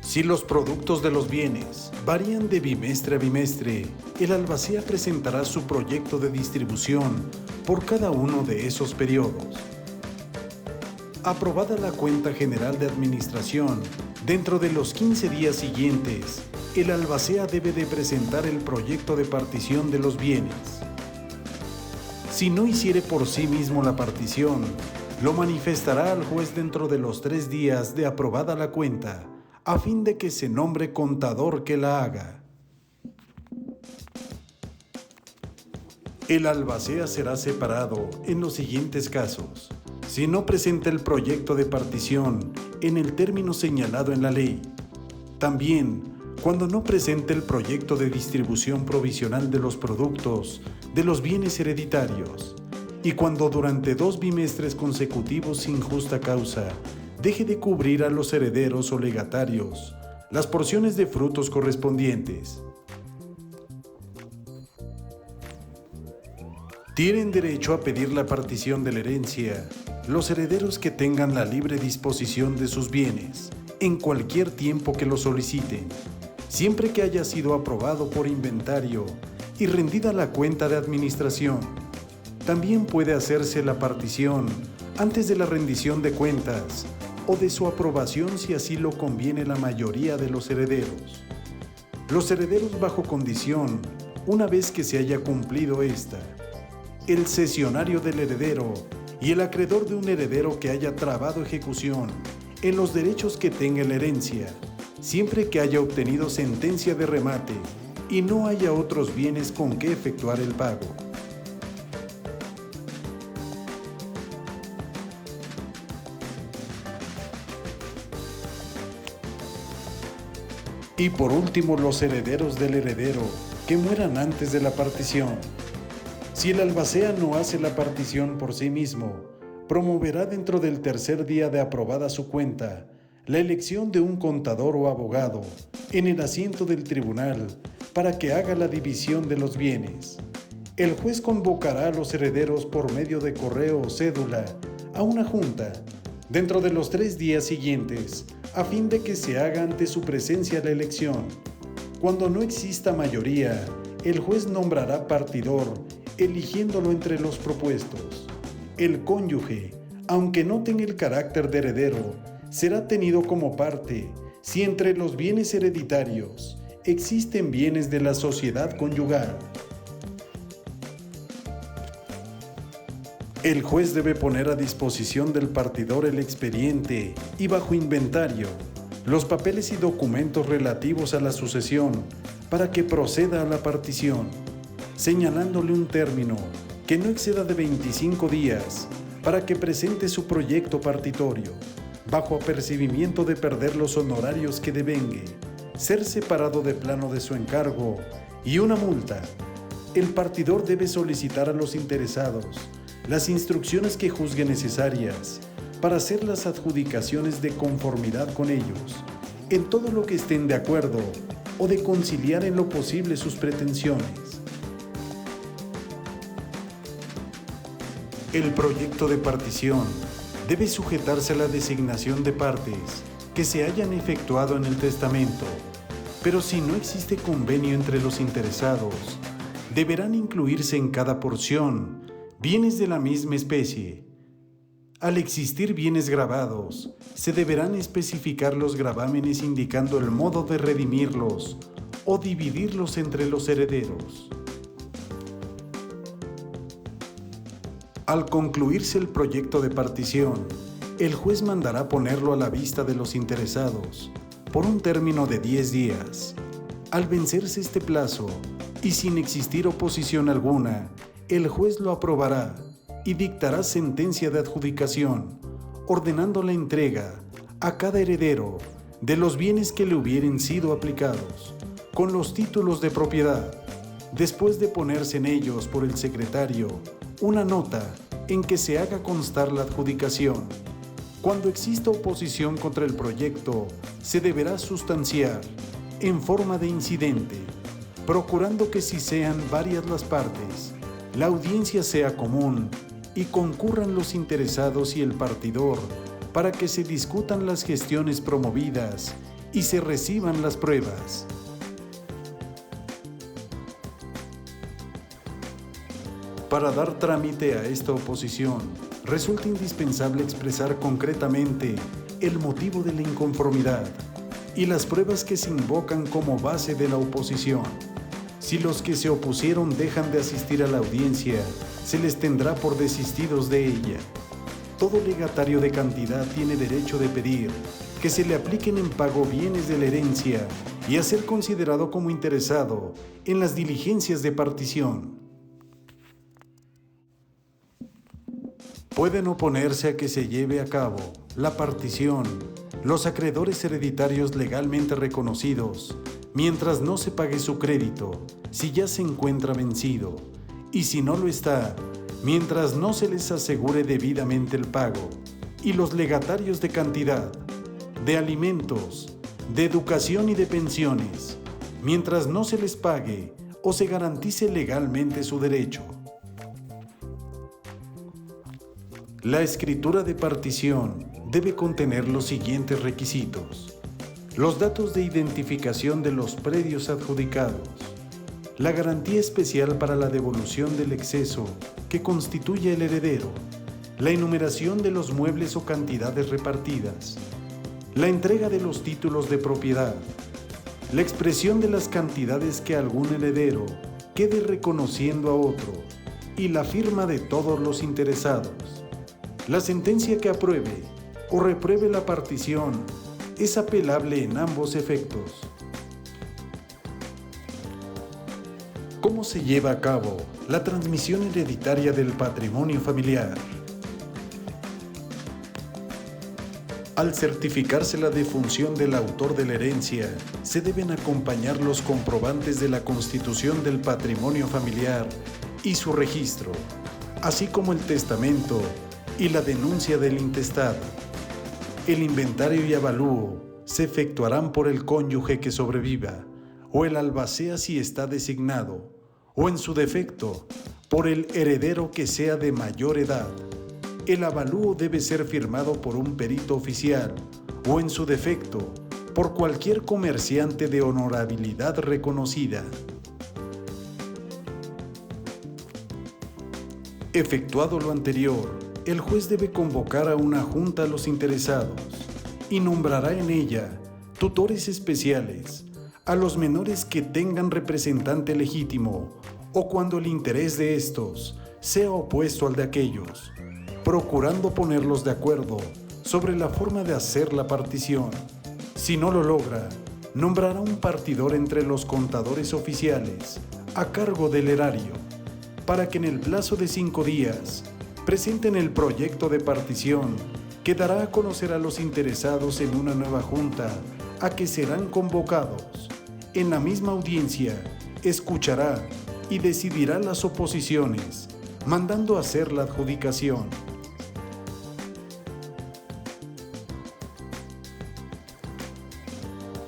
Si los productos de los bienes varían de bimestre a bimestre, el albacea presentará su proyecto de distribución por cada uno de esos periodos. Aprobada la cuenta general de administración, dentro de los 15 días siguientes, el albacea debe de presentar el proyecto de partición de los bienes. Si no hiciere por sí mismo la partición, lo manifestará al juez dentro de los 3 días de aprobada la cuenta, a fin de que se nombre contador que la haga. El albacea será separado en los siguientes casos: si no presenta el proyecto de partición en el término señalado en la ley. También, cuando no presente el proyecto de distribución provisional de los productos de los bienes hereditarios. Y cuando durante 2 bimestres consecutivos sin justa causa deje de cubrir a los herederos o legatarios las porciones de frutos correspondientes. Tienen derecho a pedir la partición de la herencia los herederos que tengan la libre disposición de sus bienes, en cualquier tiempo que lo soliciten, siempre que haya sido aprobado por inventario y rendida la cuenta de administración. También puede hacerse la partición antes de la rendición de cuentas o de su aprobación si así lo conviene la mayoría de los herederos. Los herederos bajo condición, una vez que se haya cumplido esta, el cesionario del heredero y el acreedor de un heredero que haya trabado ejecución en los derechos que tenga la herencia, siempre que haya obtenido sentencia de remate y no haya otros bienes con que efectuar el pago. Y por último, los herederos del heredero que mueran antes de la partición. Si el albacea no hace la partición por sí mismo, promoverá dentro del 3er día de aprobada su cuenta la elección de un contador o abogado en el asiento del tribunal para que haga la división de los bienes. El juez convocará a los herederos por medio de correo o cédula a una junta dentro de los 3 días siguientes a fin de que se haga ante su presencia la elección. Cuando no exista mayoría, el juez nombrará partidor eligiéndolo entre los propuestos. El cónyuge, aunque no tenga el carácter de heredero, será tenido como parte si entre los bienes hereditarios existen bienes de la sociedad conyugal. El juez debe poner a disposición del partidor el expediente y bajo inventario los papeles y documentos relativos a la sucesión para que proceda a la partición, señalándole un término que no exceda de 25 días para que presente su proyecto partitorio, bajo apercibimiento de perder los honorarios que devengue, ser separado de plano de su encargo y una multa. el partidor debe solicitar a los interesados las instrucciones que juzgue necesarias para hacer las adjudicaciones de conformidad con ellos, en todo lo que estén de acuerdo o de conciliar en lo posible sus pretensiones. El proyecto de partición debe sujetarse a la designación de partes que se hayan efectuado en el testamento, pero si no existe convenio entre los interesados, deberán incluirse en cada porción bienes de la misma especie. Al existir bienes gravados, se deberán especificar los gravámenes indicando el modo de redimirlos o dividirlos entre los herederos. Al concluirse el proyecto de partición, el juez mandará ponerlo a la vista de los interesados por un término de 10 días. Al vencerse este plazo y sin existir oposición alguna, el juez lo aprobará y dictará sentencia de adjudicación, ordenando la entrega a cada heredero de los bienes que le hubieren sido aplicados, con los títulos de propiedad, después de ponerse en ellos por el secretario una nota en que se haga constar la adjudicación. Cuando exista oposición contra el proyecto, se deberá sustanciar en forma de incidente, procurando que si sean varias las partes, la audiencia sea común y concurran los interesados y el partidor para que se discutan las gestiones promovidas y se reciban las pruebas. Para dar trámite a esta oposición, resulta indispensable expresar concretamente el motivo de la inconformidad y las pruebas que se invocan como base de la oposición. Si los que se opusieron dejan de asistir a la audiencia, se les tendrá por desistidos de ella. Todo legatario de cantidad tiene derecho de pedir que se le apliquen en pago bienes de la herencia y a ser considerado como interesado en las diligencias de partición. Pueden oponerse a que se lleve a cabo la partición los acreedores hereditarios legalmente reconocidos, mientras no se pague su crédito, si ya se encuentra vencido, y si no lo está, mientras no se les asegure debidamente el pago, y los legatarios de cantidad, de alimentos, de educación y de pensiones, mientras no se les pague o se garantice legalmente su derecho. La escritura de partición debe contener los siguientes requisitos: los datos de identificación de los predios adjudicados, la garantía especial para la devolución del exceso que constituye el heredero, la enumeración de los muebles o cantidades repartidas, la entrega de los títulos de propiedad, la expresión de las cantidades que algún heredero quede reconociendo a otro y la firma de todos los interesados. La sentencia que apruebe o repruebe la partición es apelable en ambos efectos. ¿Cómo se lleva a cabo la transmisión hereditaria del patrimonio familiar? Al certificarse la defunción del autor de la herencia, se deben acompañar los comprobantes de la constitución del patrimonio familiar y su registro, así como el testamento y la denuncia del intestado. El inventario y avalúo se efectuarán por el cónyuge que sobreviva, o el albacea si está designado, o en su defecto, por el heredero que sea de mayor edad. El avalúo debe ser firmado por un perito oficial, o en su defecto, por cualquier comerciante de honorabilidad reconocida. Efectuado lo anterior, el juez debe convocar a una junta a los interesados y nombrará en ella tutores especiales a los menores que tengan representante legítimo o cuando el interés de estos sea opuesto al de aquellos, procurando ponerlos de acuerdo sobre la forma de hacer la partición. Si no lo logra, nombrará un partidor entre los contadores oficiales a cargo del erario, para que en el plazo de 5 días presenten el proyecto de partición que dará a conocer a los interesados en una nueva junta a que serán convocados. En la misma audiencia, escuchará y decidirá las oposiciones, mandando hacer la adjudicación.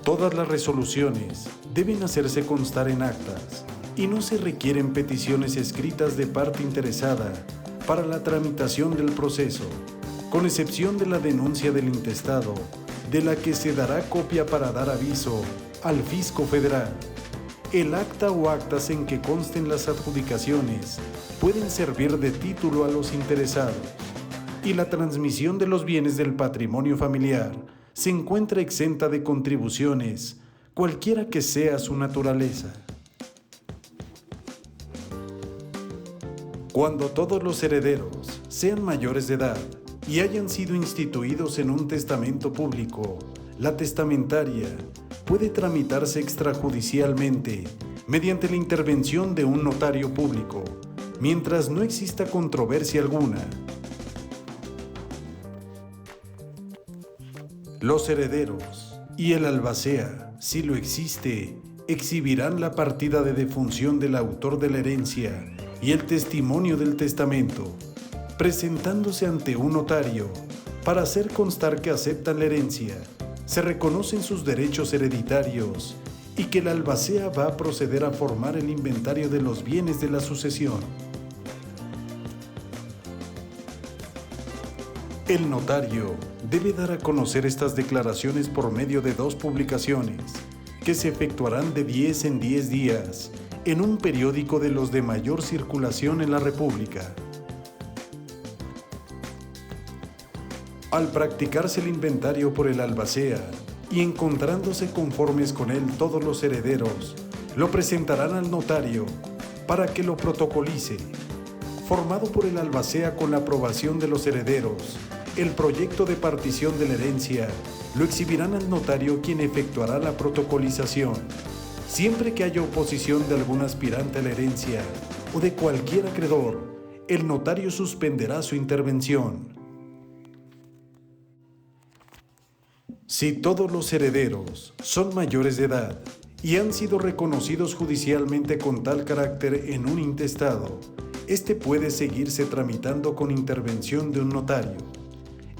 Todas las resoluciones deben hacerse constar en actas y no se requieren peticiones escritas de parte interesada para la tramitación del proceso, con excepción de la denuncia del intestado, de la que se dará copia para dar aviso al Fisco Federal. El acta o actas en que consten las adjudicaciones pueden servir de título a los interesados, y la transmisión de los bienes del patrimonio familiar se encuentra exenta de contribuciones, cualquiera que sea su naturaleza. Cuando todos los herederos sean mayores de edad y hayan sido instituidos en un testamento público, la testamentaria puede tramitarse extrajudicialmente mediante la intervención de un notario público, mientras no exista controversia alguna. Los herederos y el albacea, si lo existe, exhibirán la partida de defunción del autor de la herencia y el testimonio del testamento, presentándose ante un notario para hacer constar que aceptan la herencia, se reconocen sus derechos hereditarios y que el albacea va a proceder a formar el inventario de los bienes de la sucesión. El notario debe dar a conocer estas declaraciones por medio de 2 publicaciones, que se efectuarán de 10 en 10 días en un periódico de los de mayor circulación en la República. Al practicarse el inventario por el albacea y encontrándose conformes con él todos los herederos, lo presentarán al notario para que lo protocolice. Formado por el albacea con la aprobación de los herederos, el proyecto de partición de la herencia lo exhibirán al notario, quien efectuará la protocolización. Siempre que haya oposición de algún aspirante a la herencia o de cualquier acreedor, el notario suspenderá su intervención. Si todos los herederos son mayores de edad y han sido reconocidos judicialmente con tal carácter en un intestado, este puede seguirse tramitando con intervención de un notario.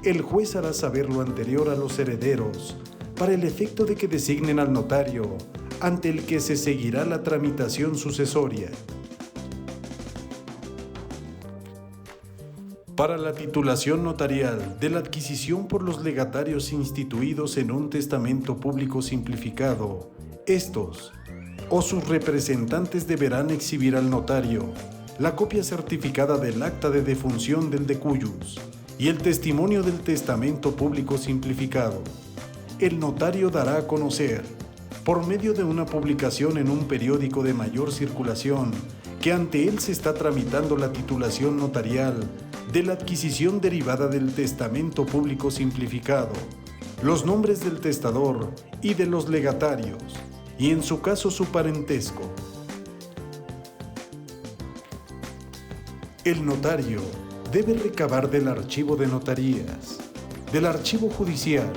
El juez hará saber lo anterior a los herederos para el efecto de que designen al notario ante el que se seguirá la tramitación sucesoria. Para la titulación notarial de la adquisición por los legatarios instituidos en un testamento público simplificado, estos o sus representantes deberán exhibir al notario la copia certificada del acta de defunción del decuyus y el testimonio del testamento público simplificado. El notario dará a conocer, por medio de una publicación en un periódico de mayor circulación, que ante él se está tramitando la titulación notarial de la adquisición derivada del testamento público simplificado, los nombres del testador y de los legatarios, y en su caso su parentesco. El notario debe recabar del archivo de notarías, del archivo judicial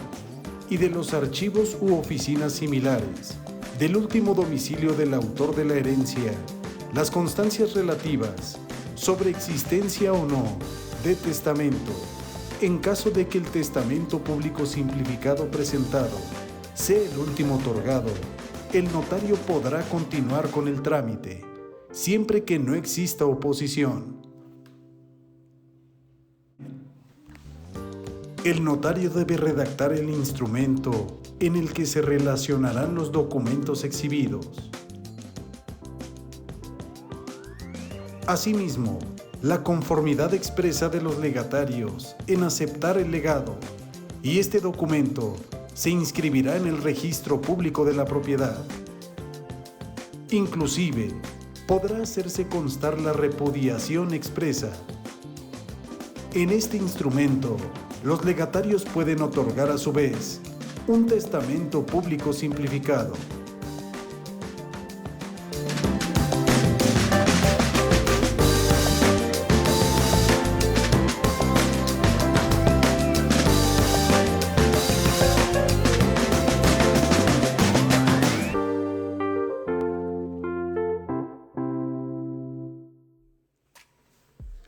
y de los archivos u oficinas similares, del último domicilio del autor de la herencia, las constancias relativas sobre existencia o no de testamento. En caso de que el testamento público simplificado presentado sea el último otorgado, el notario podrá continuar con el trámite, siempre que no exista oposición. El notario debe redactar el instrumento en el que se relacionarán los documentos exhibidos. Asimismo, la conformidad expresa de los legatarios en aceptar el legado, y este documento se inscribirá en el registro público de la propiedad. Inclusive, podrá hacerse constar la repudiación expresa. En este instrumento, los legatarios pueden otorgar a su vez un testamento público simplificado.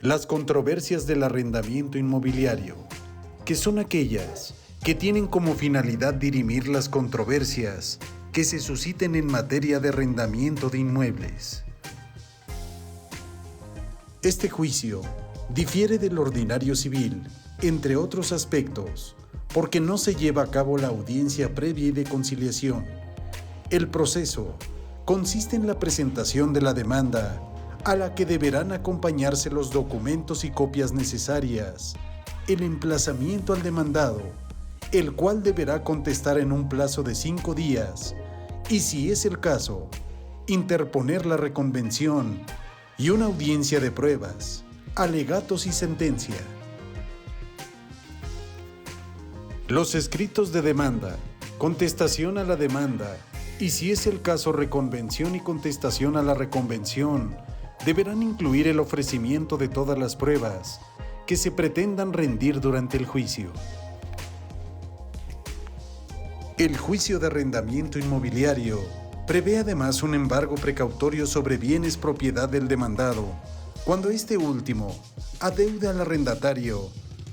Las controversias del arrendamiento inmobiliario, que son aquellas que tienen como finalidad dirimir las controversias que se susciten en materia de arrendamiento de inmuebles. Este juicio difiere del ordinario civil, entre otros aspectos, porque no se lleva a cabo la audiencia previa y de conciliación. El proceso consiste en la presentación de la demanda, a la que deberán acompañarse los documentos y copias necesarias, el emplazamiento al demandado, el cual deberá contestar en un plazo de 5 días, y si es el caso, interponer la reconvención y una audiencia de pruebas, alegatos y sentencia. Los escritos de demanda, contestación a la demanda, y si es el caso reconvención y contestación a la reconvención, deberán incluir el ofrecimiento de todas las pruebas que se pretendan rendir durante el juicio. El juicio de arrendamiento inmobiliario prevé además un embargo precautorio sobre bienes propiedad del demandado, cuando este último adeude al arrendatario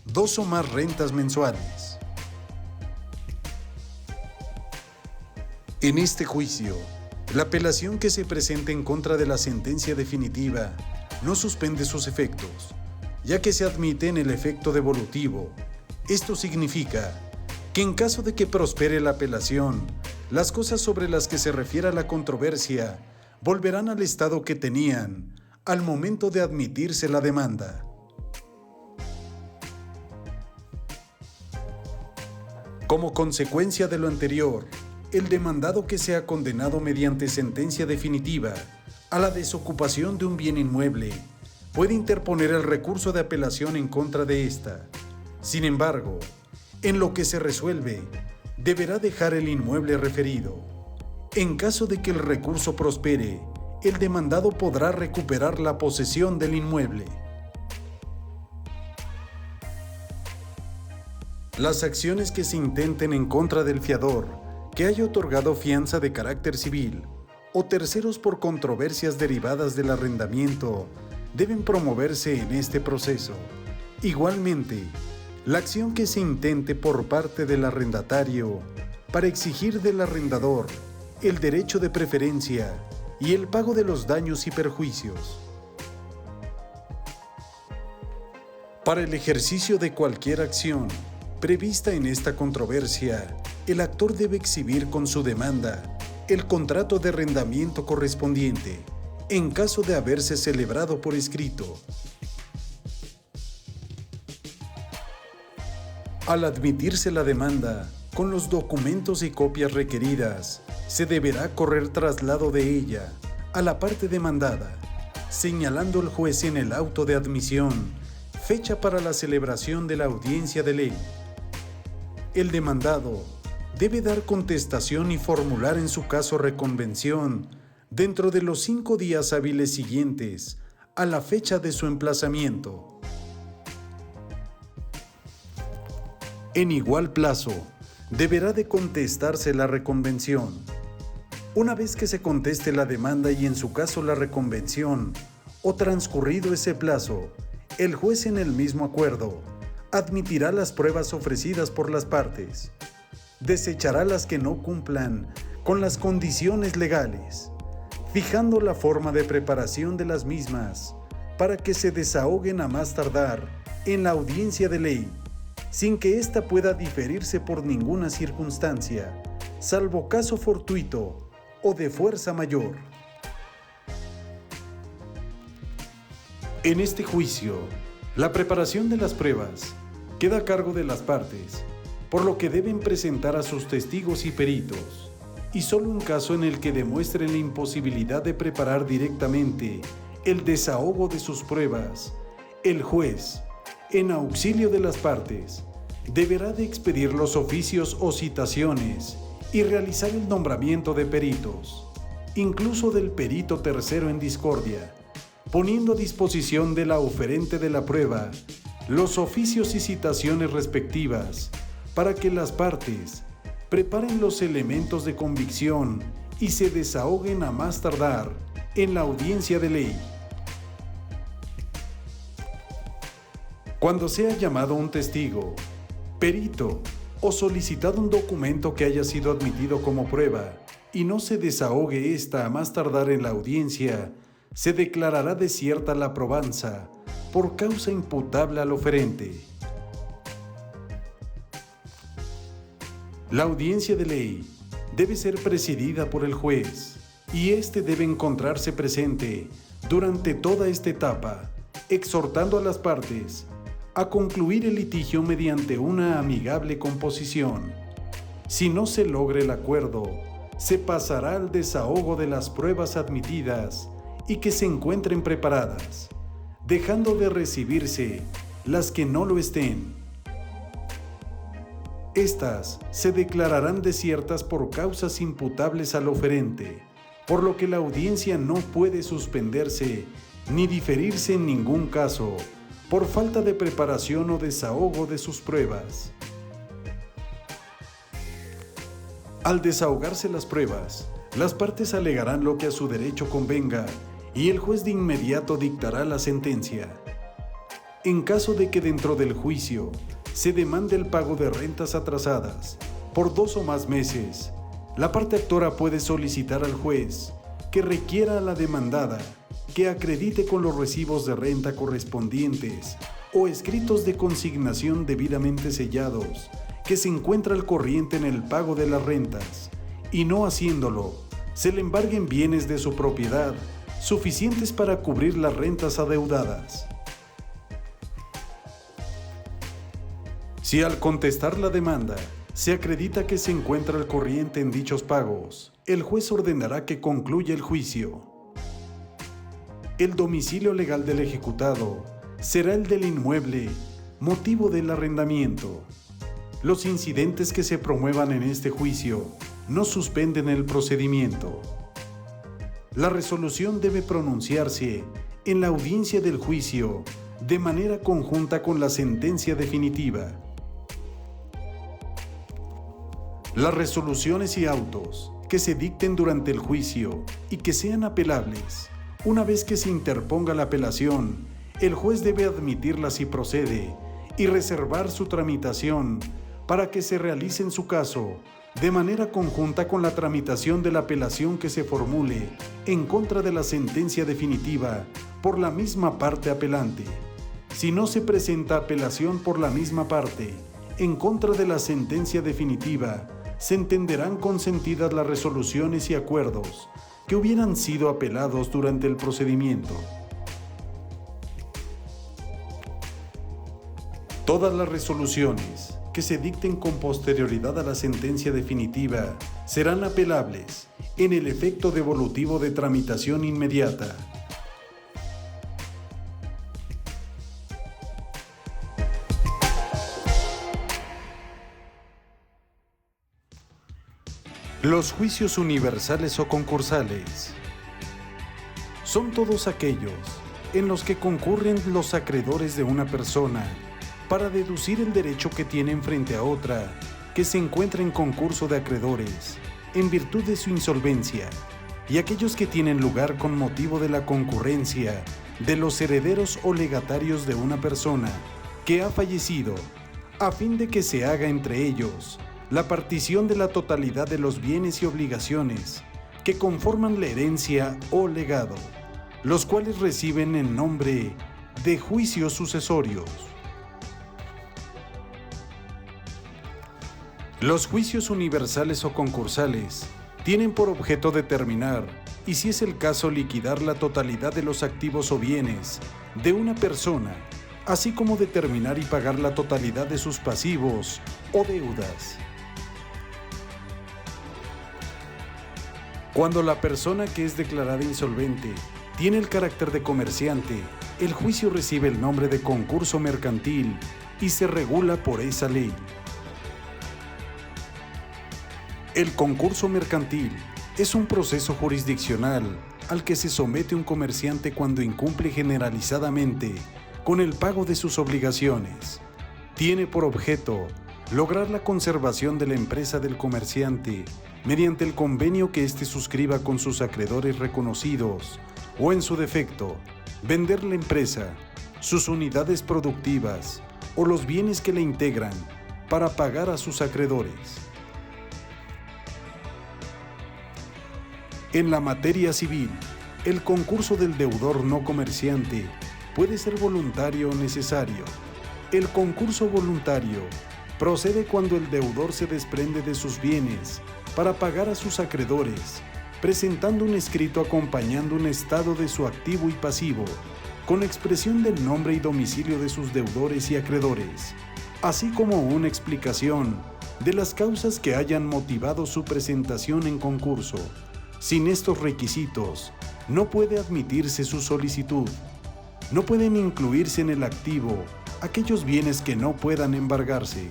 2 o más rentas mensuales. En este juicio, la apelación que se presente en contra de la sentencia definitiva no suspende sus efectos, ya que se admite en el efecto devolutivo. Esto significa que en caso de que prospere la apelación, las cosas sobre las que se refiera la controversia volverán al estado que tenían al momento de admitirse la demanda. Como consecuencia de lo anterior, el demandado que sea condenado mediante sentencia definitiva a la desocupación de un bien inmueble puede interponer el recurso de apelación en contra de ésta. Sin embargo, en lo que se resuelve, deberá dejar el inmueble referido. En caso de que el recurso prospere, el demandado podrá recuperar la posesión del inmueble. Las acciones que se intenten en contra del fiador que haya otorgado fianza de carácter civil o terceros por controversias derivadas del arrendamiento deben promoverse en este proceso. Igualmente, la acción que se intente por parte del arrendatario para exigir del arrendador el derecho de preferencia y el pago de los daños y perjuicios. Para el ejercicio de cualquier acción prevista en esta controversia, el actor debe exhibir con su demanda el contrato de arrendamiento correspondiente, en caso de haberse celebrado por escrito. Al admitirse la demanda, con los documentos y copias requeridas, se deberá correr traslado de ella a la parte demandada, señalando el juez en el auto de admisión fecha para la celebración de la audiencia de ley. El demandado debe dar contestación y formular en su caso reconvención dentro de los 5 días hábiles siguientes a la fecha de su emplazamiento. En igual plazo, deberá de contestarse la reconvención. Una vez que se conteste la demanda y en su caso la reconvención, o transcurrido ese plazo, el juez en el mismo acuerdo admitirá las pruebas ofrecidas por las partes, desechará las que no cumplan con las condiciones legales, fijando la forma de preparación de las mismas para que se desahoguen a más tardar en la audiencia de ley, sin que ésta pueda diferirse por ninguna circunstancia, salvo caso fortuito o de fuerza mayor. En este juicio, la preparación de las pruebas queda a cargo de las partes, por lo que deben presentar a sus testigos y peritos, y solo en caso en el que demuestren la imposibilidad de preparar directamente el desahogo de sus pruebas, el juez, en auxilio de las partes, deberá de expedir los oficios o citaciones y realizar el nombramiento de peritos, incluso del perito tercero en discordia, poniendo a disposición de la oferente de la prueba los oficios y citaciones respectivas para que las partes preparen los elementos de convicción y se desahoguen a más tardar en la audiencia de ley. Cuando sea llamado un testigo, perito o solicitado un documento que haya sido admitido como prueba y no se desahogue ésta a más tardar en la audiencia, se declarará desierta la probanza por causa imputable al oferente. La audiencia de ley debe ser presidida por el juez y éste debe encontrarse presente durante toda esta etapa, exhortando a las partes a concluir el litigio mediante una amigable composición. Si no se logra el acuerdo, se pasará al desahogo de las pruebas admitidas y que se encuentren preparadas, dejando de recibirse las que no lo estén. Estas se declararán desiertas por causas imputables al oferente, por lo que la audiencia no puede suspenderse ni diferirse en ningún caso por falta de preparación o desahogo de sus pruebas. Al desahogarse las pruebas, las partes alegarán lo que a su derecho convenga y el juez de inmediato dictará la sentencia. En caso de que dentro del juicio se demande el pago de rentas atrasadas por 2 o más meses, la parte actora puede solicitar al juez que requiera a la demandada que acredite con los recibos de renta correspondientes o escritos de consignación debidamente sellados que se encuentra al corriente en el pago de las rentas, y no haciéndolo, se le embarguen bienes de su propiedad suficientes para cubrir las rentas adeudadas. Si al contestar la demanda se acredita que se encuentra al corriente en dichos pagos, el juez ordenará que concluya el juicio. El domicilio legal del ejecutado será el del inmueble, motivo del arrendamiento. Los incidentes que se promuevan en este juicio no suspenden el procedimiento. La resolución debe pronunciarse en la audiencia del juicio de manera conjunta con la sentencia definitiva. Las resoluciones y autos que se dicten durante el juicio y que sean apelables, una vez que se interponga la apelación, el juez debe admitirla si procede y reservar su tramitación para que se realice en su caso de manera conjunta con la tramitación de la apelación que se formule en contra de la sentencia definitiva por la misma parte apelante. Si no se presenta apelación por la misma parte en contra de la sentencia definitiva, se entenderán consentidas las resoluciones y acuerdos que hubieran sido apelados durante el procedimiento. Todas las resoluciones que se dicten con posterioridad a la sentencia definitiva serán apelables en el efecto devolutivo de tramitación inmediata. Los juicios universales o concursales son todos aquellos en los que concurren los acreedores de una persona para deducir el derecho que tienen frente a otra que se encuentra en concurso de acreedores en virtud de su insolvencia, y aquellos que tienen lugar con motivo de la concurrencia de los herederos o legatarios de una persona que ha fallecido, a fin de que se haga entre ellos la partición de la totalidad de los bienes y obligaciones que conforman la herencia o legado, los cuales reciben el nombre de juicios sucesorios. Los juicios universales o concursales tienen por objeto determinar, y si es el caso liquidar la totalidad de los activos o bienes de una persona, así como determinar y pagar la totalidad de sus pasivos o deudas. Cuando la persona que es declarada insolvente tiene el carácter de comerciante, el juicio recibe el nombre de concurso mercantil y se regula por esa ley. El concurso mercantil es un proceso jurisdiccional al que se somete un comerciante cuando incumple generalizadamente con el pago de sus obligaciones. Tiene por objeto lograr la conservación de la empresa del comerciante mediante el convenio que éste suscriba con sus acreedores reconocidos o, en su defecto, vender la empresa sus unidades productivas o los bienes que le integran para pagar a sus acreedores. En la materia civil, el concurso del deudor no comerciante puede ser voluntario o necesario. El concurso voluntario procede cuando el deudor se desprende de sus bienes para pagar a sus acreedores, presentando un escrito acompañando un estado de su activo y pasivo, con expresión del nombre y domicilio de sus deudores y acreedores, así como una explicación de las causas que hayan motivado su presentación en concurso. Sin estos requisitos, no puede admitirse su solicitud. No pueden incluirse en el activo aquellos bienes que no puedan embargarse.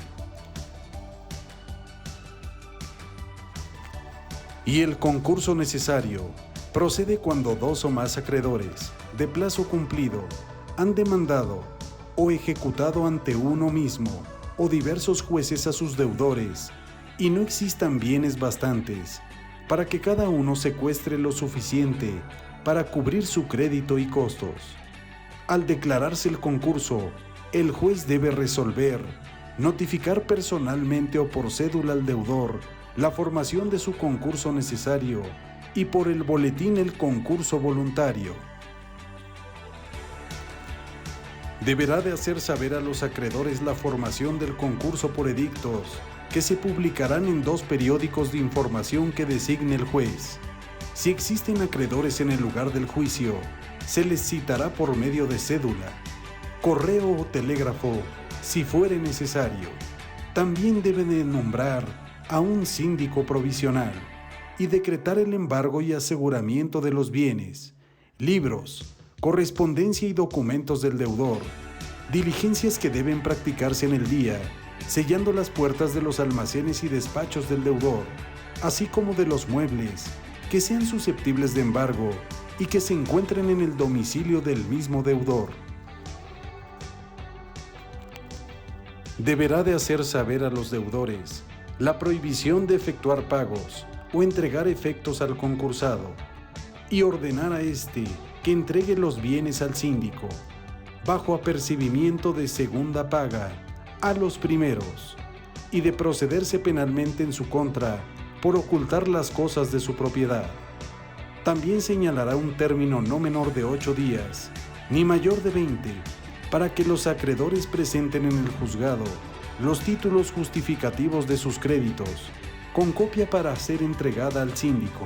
Y el concurso necesario procede cuando dos o más acreedores, de plazo cumplido, han demandado o ejecutado ante uno mismo o diversos jueces a sus deudores y no existan bienes bastantes para que cada uno secuestre lo suficiente para cubrir su crédito y costos. Al declararse el concurso, el juez debe resolver, notificar personalmente o por cédula al deudor la formación de su concurso necesario y por el boletín el concurso voluntario. Deberá de hacer saber a los acreedores la formación del concurso por edictos, que se publicarán en 2 periódicos de información que designe el juez. Si existen acreedores en el lugar del juicio, se les citará por medio de cédula, correo o telégrafo, si fuere necesario. También deben de nombrar a un síndico provisional y decretar el embargo y aseguramiento de los bienes, libros, correspondencia y documentos del deudor, diligencias que deben practicarse en el día, sellando las puertas de los almacenes y despachos del deudor, así como de los muebles que sean susceptibles de embargo y que se encuentren en el domicilio del mismo deudor. Deberá de hacer saber a los deudores la prohibición de efectuar pagos o entregar efectos al concursado y ordenar a éste que entregue los bienes al síndico, bajo apercibimiento de segunda paga a los primeros, y de procederse penalmente en su contra por ocultar las cosas de su propiedad. También señalará un término no menor de 8 días, ni mayor de 20, para que los acreedores presenten en el juzgado los títulos justificativos de sus créditos, con copia para ser entregada al síndico.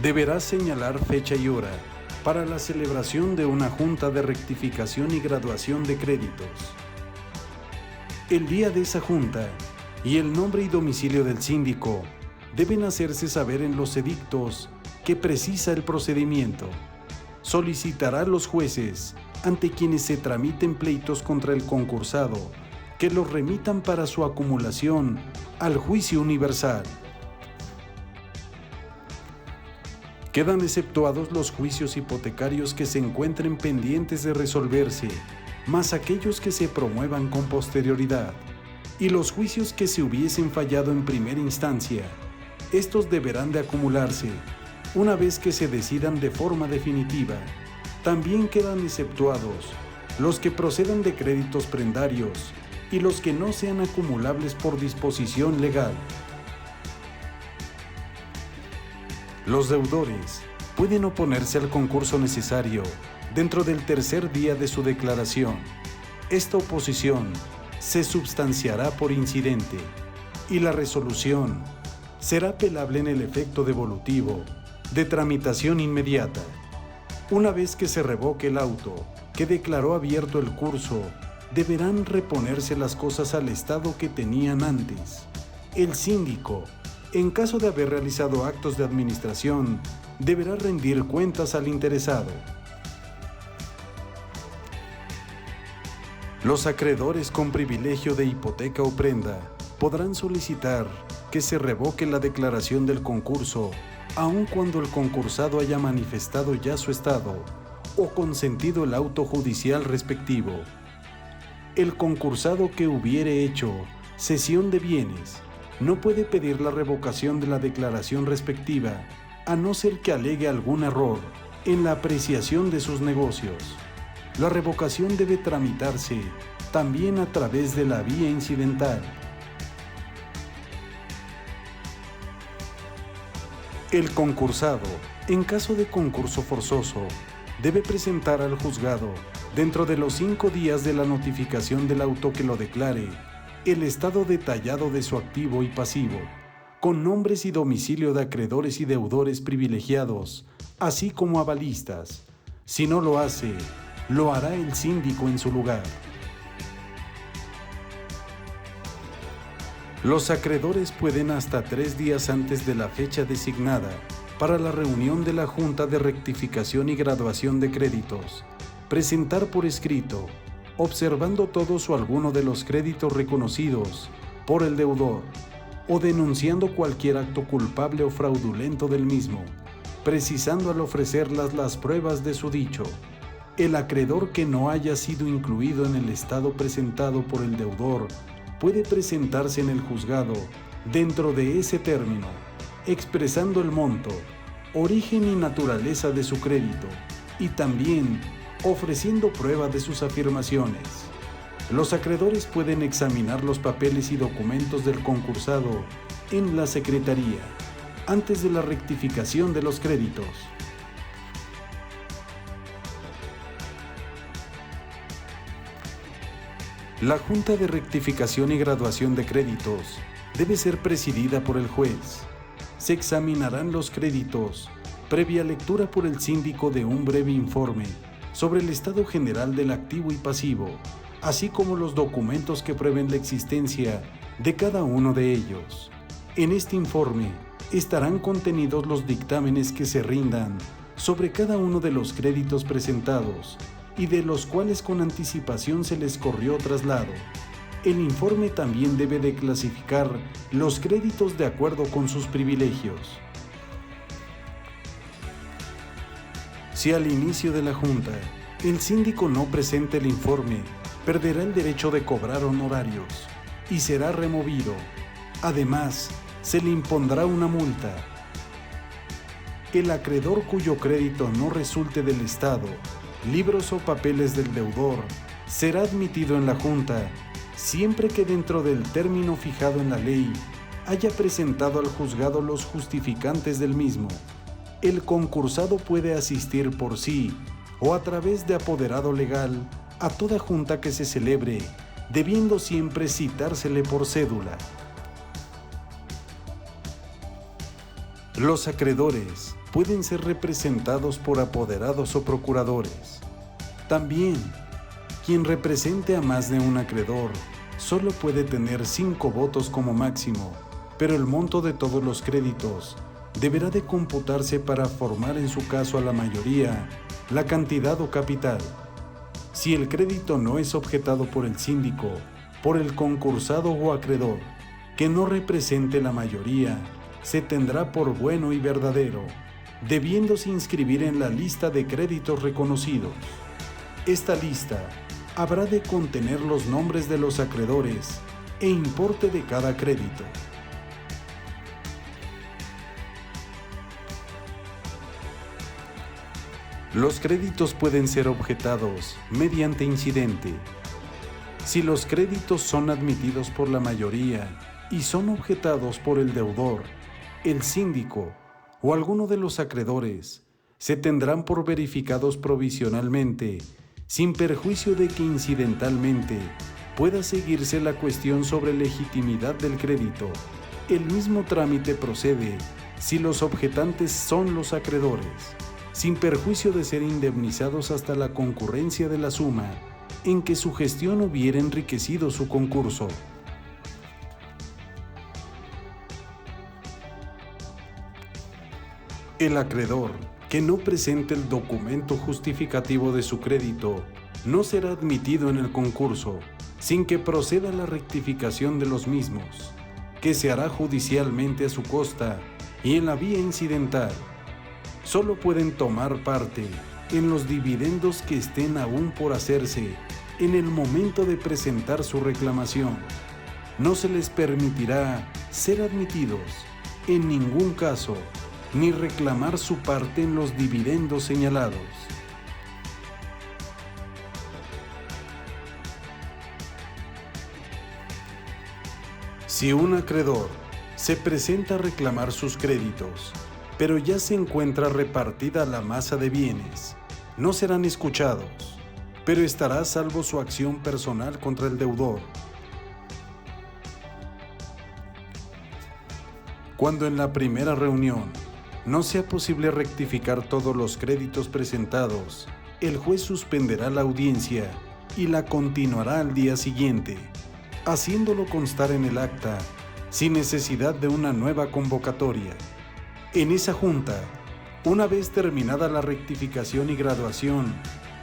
Deberá señalar fecha y hora para la celebración de una junta de rectificación y graduación de créditos. El día de esa junta y el nombre y domicilio del síndico deben hacerse saber en los edictos que precisa el procedimiento. Solicitará a los jueces ante quienes se tramiten pleitos contra el concursado que los remitan para su acumulación al juicio universal. Quedan exceptuados los juicios hipotecarios que se encuentren pendientes de resolverse, más aquellos que se promuevan con posterioridad, y los juicios que se hubiesen fallado en primera instancia. Estos deberán de acumularse una vez que se decidan de forma definitiva. También quedan exceptuados los que procedan de créditos prendarios y los que no sean acumulables por disposición legal. Los deudores pueden oponerse al concurso necesario dentro del tercer día de su declaración. Esta oposición se substanciará por incidente y la resolución será apelable en el efecto devolutivo de tramitación inmediata. Una vez que se revoque el auto que declaró abierto el curso, deberán reponerse las cosas al estado que tenían antes. El síndico, en caso de haber realizado actos de administración, deberá rendir cuentas al interesado. Los acreedores con privilegio de hipoteca o prenda podrán solicitar que se revoque la declaración del concurso, aun cuando el concursado haya manifestado ya su estado o consentido el auto judicial respectivo. El concursado que hubiere hecho cesión de bienes no puede pedir la revocación de la declaración respectiva, a no ser que alegue algún error en la apreciación de sus negocios. La revocación debe tramitarse también a través de la vía incidental. El concursado, en caso de concurso forzoso, debe presentar al juzgado, dentro de los 5 días de la notificación del auto que lo declare, el estado detallado de su activo y pasivo, con nombres y domicilio de acreedores y deudores privilegiados, así como avalistas. Si no lo hace, lo hará el síndico en su lugar. Los acreedores pueden hasta 3 días antes de la fecha designada para la reunión de la Junta de Rectificación y Graduación de Créditos, presentar por escrito, observando todos o alguno de los créditos reconocidos por el deudor, o denunciando cualquier acto culpable o fraudulento del mismo, precisando al ofrecerlas las pruebas de su dicho. El acreedor que no haya sido incluido en el estado presentado por el deudor puede presentarse en el juzgado dentro de ese término, expresando el monto, origen y naturaleza de su crédito, y también ofreciendo prueba de sus afirmaciones. Los acreedores pueden examinar los papeles y documentos del concursado en la Secretaría antes de la rectificación de los créditos. La Junta de Rectificación y Graduación de Créditos debe ser presidida por el juez. Se examinarán los créditos, previa lectura por el síndico de un breve informe sobre el estado general del activo y pasivo, así como los documentos que prueben la existencia de cada uno de ellos. En este informe estarán contenidos los dictámenes que se rindan sobre cada uno de los créditos presentados y de los cuales con anticipación se les corrió traslado. El informe también debe de clasificar los créditos de acuerdo con sus privilegios. Si al inicio de la Junta el síndico no presenta el informe, perderá el derecho de cobrar honorarios y será removido. Además, se le impondrá una multa. El acreedor cuyo crédito no resulte del Estado, libros o papeles del deudor, será admitido en la Junta siempre que dentro del término fijado en la ley haya presentado al juzgado los justificantes del mismo. El concursado puede asistir por sí o a través de apoderado legal a toda junta que se celebre, debiendo siempre citársele por cédula. Los acreedores pueden ser representados por apoderados o procuradores. También, quien represente a más de un acreedor solo puede tener 5 votos como máximo, pero el monto de todos los créditos deberá de computarse para formar en su caso a la mayoría la cantidad o capital. Si el crédito no es objetado por el síndico, por el concursado o acreedor, que no represente la mayoría, se tendrá por bueno y verdadero, debiéndose inscribir en la lista de créditos reconocidos. Esta lista habrá de contener los nombres de los acreedores e importe de cada crédito. Los créditos pueden ser objetados mediante incidente. Si los créditos son admitidos por la mayoría y son objetados por el deudor, el síndico o alguno de los acreedores, se tendrán por verificados provisionalmente, sin perjuicio de que incidentalmente pueda seguirse la cuestión sobre legitimidad del crédito. El mismo trámite procede si los objetantes son los acreedores, sin perjuicio de ser indemnizados hasta la concurrencia de la suma en que su gestión hubiera enriquecido su concurso. El acreedor que no presente el documento justificativo de su crédito no será admitido en el concurso sin que proceda la rectificación de los mismos, que se hará judicialmente a su costa y en la vía incidental. Solo pueden tomar parte en los dividendos que estén aún por hacerse en el momento de presentar su reclamación. No se les permitirá ser admitidos, en ningún caso, ni reclamar su parte en los dividendos señalados. Si un acreedor se presenta a reclamar sus créditos, pero ya se encuentra repartida la masa de bienes, no serán escuchados, pero estará a salvo su acción personal contra el deudor. Cuando en la primera reunión no sea posible rectificar todos los créditos presentados, el juez suspenderá la audiencia y la continuará al día siguiente, haciéndolo constar en el acta, sin necesidad de una nueva convocatoria. En esa junta, una vez terminada la rectificación y graduación,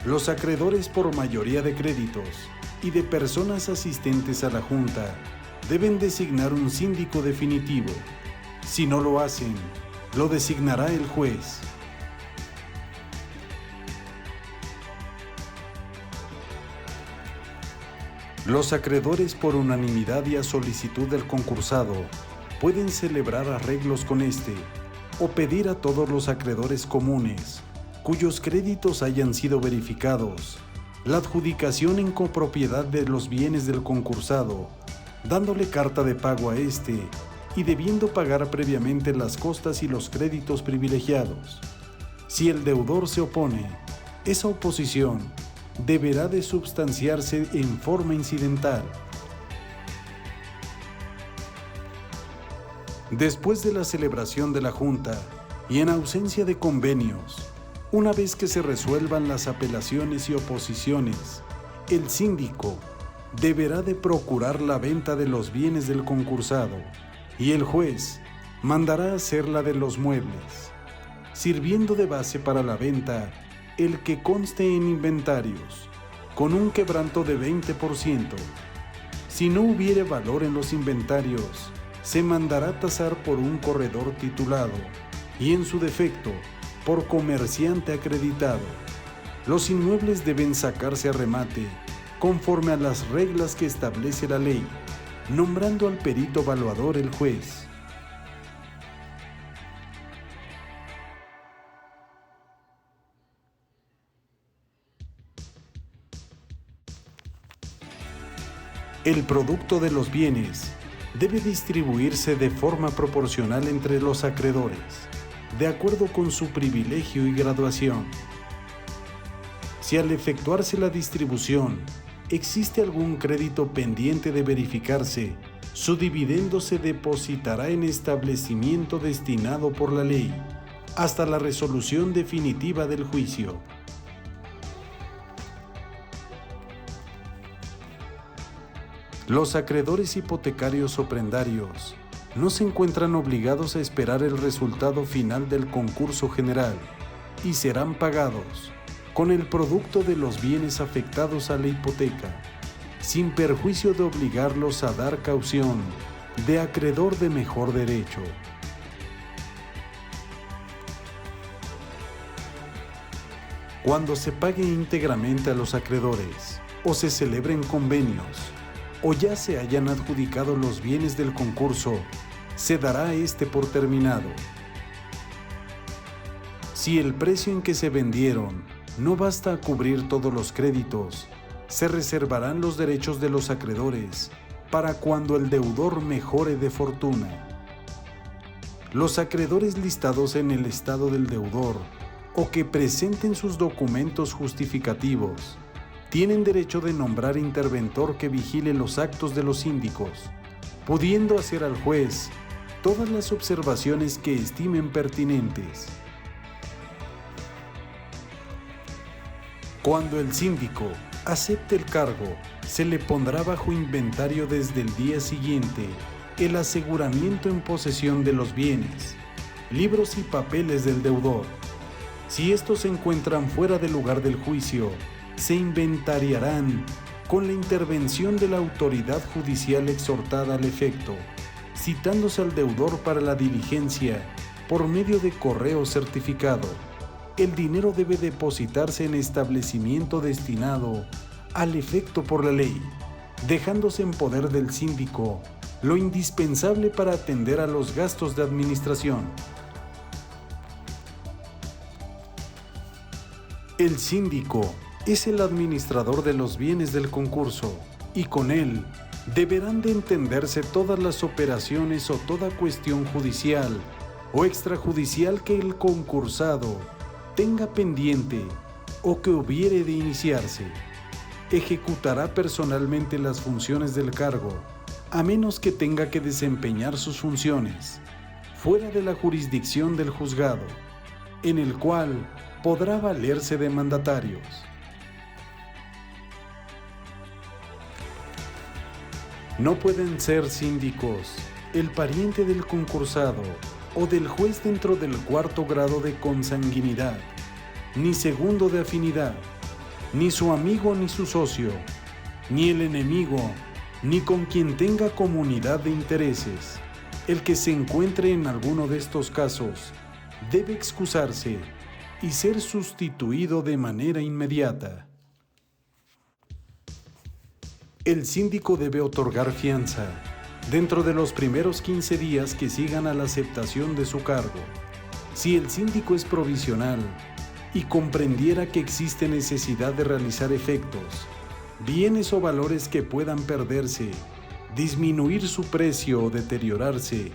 los acreedores por mayoría de créditos y de personas asistentes a la junta deben designar un síndico definitivo. Si no lo hacen, lo designará el juez. Los acreedores por unanimidad y a solicitud del concursado pueden celebrar arreglos con este o pedir a todos los acreedores comunes cuyos créditos hayan sido verificados la adjudicación en copropiedad de los bienes del concursado, dándole carta de pago a este y debiendo pagar previamente las costas y los créditos privilegiados. Si el deudor se opone, esa oposición deberá de substanciarse en forma incidental. Después de la celebración de la Junta y en ausencia de convenios, una vez que se resuelvan las apelaciones y oposiciones, el síndico deberá de procurar la venta de los bienes del concursado y el juez mandará hacer la de los muebles, sirviendo de base para la venta el que conste en inventarios, con un quebranto de 20%. Si no hubiere valor en los inventarios, se mandará tasar por un corredor titulado y, en su defecto, por comerciante acreditado. Los inmuebles deben sacarse a remate conforme a las reglas que establece la ley, nombrando al perito evaluador el juez. El producto de los bienes debe distribuirse de forma proporcional entre los acreedores, de acuerdo con su privilegio y graduación. Si al efectuarse la distribución existe algún crédito pendiente de verificarse, su dividendo se depositará en establecimiento destinado por la ley, hasta la resolución definitiva del juicio. Los acreedores hipotecarios o prendarios no se encuentran obligados a esperar el resultado final del concurso general y serán pagados con el producto de los bienes afectados a la hipoteca, sin perjuicio de obligarlos a dar caución de acreedor de mejor derecho. Cuando se pague íntegramente a los acreedores o se celebren convenios o ya se hayan adjudicado los bienes del concurso, se dará este por terminado. Si el precio en que se vendieron no basta a cubrir todos los créditos, se reservarán los derechos de los acreedores para cuando el deudor mejore de fortuna. Los acreedores listados en el estado del deudor o que presenten sus documentos justificativos tienen derecho de nombrar interventor que vigile los actos de los síndicos, pudiendo hacer al juez todas las observaciones que estimen pertinentes. Cuando el síndico acepte el cargo, se le pondrá bajo inventario desde el día siguiente el aseguramiento en posesión de los bienes, libros y papeles del deudor. Si estos se encuentran fuera del lugar del juicio, se inventariarán con la intervención de la autoridad judicial exhortada al efecto, citándose al deudor para la diligencia por medio de correo certificado. El dinero debe depositarse en establecimiento destinado al efecto por la ley, dejándose en poder del síndico lo indispensable para atender a los gastos de administración. El síndico es el administrador de los bienes del concurso y con él deberán de entenderse todas las operaciones o toda cuestión judicial o extrajudicial que el concursado tenga pendiente o que hubiere de iniciarse. Ejecutará personalmente las funciones del cargo, a menos que tenga que desempeñar sus funciones fuera de la jurisdicción del juzgado, en el cual podrá valerse de mandatarios. No pueden ser síndicos el pariente del concursado o del juez dentro del cuarto grado de consanguinidad, ni segundo de afinidad, ni su amigo ni su socio, ni el enemigo, ni con quien tenga comunidad de intereses. El que se encuentre en alguno de estos casos debe excusarse y ser sustituido de manera inmediata. El síndico debe otorgar fianza dentro de los primeros 15 días que sigan a la aceptación de su cargo. Si el síndico es provisional y comprendiera que existe necesidad de realizar efectos, bienes o valores que puedan perderse, disminuir su precio o deteriorarse,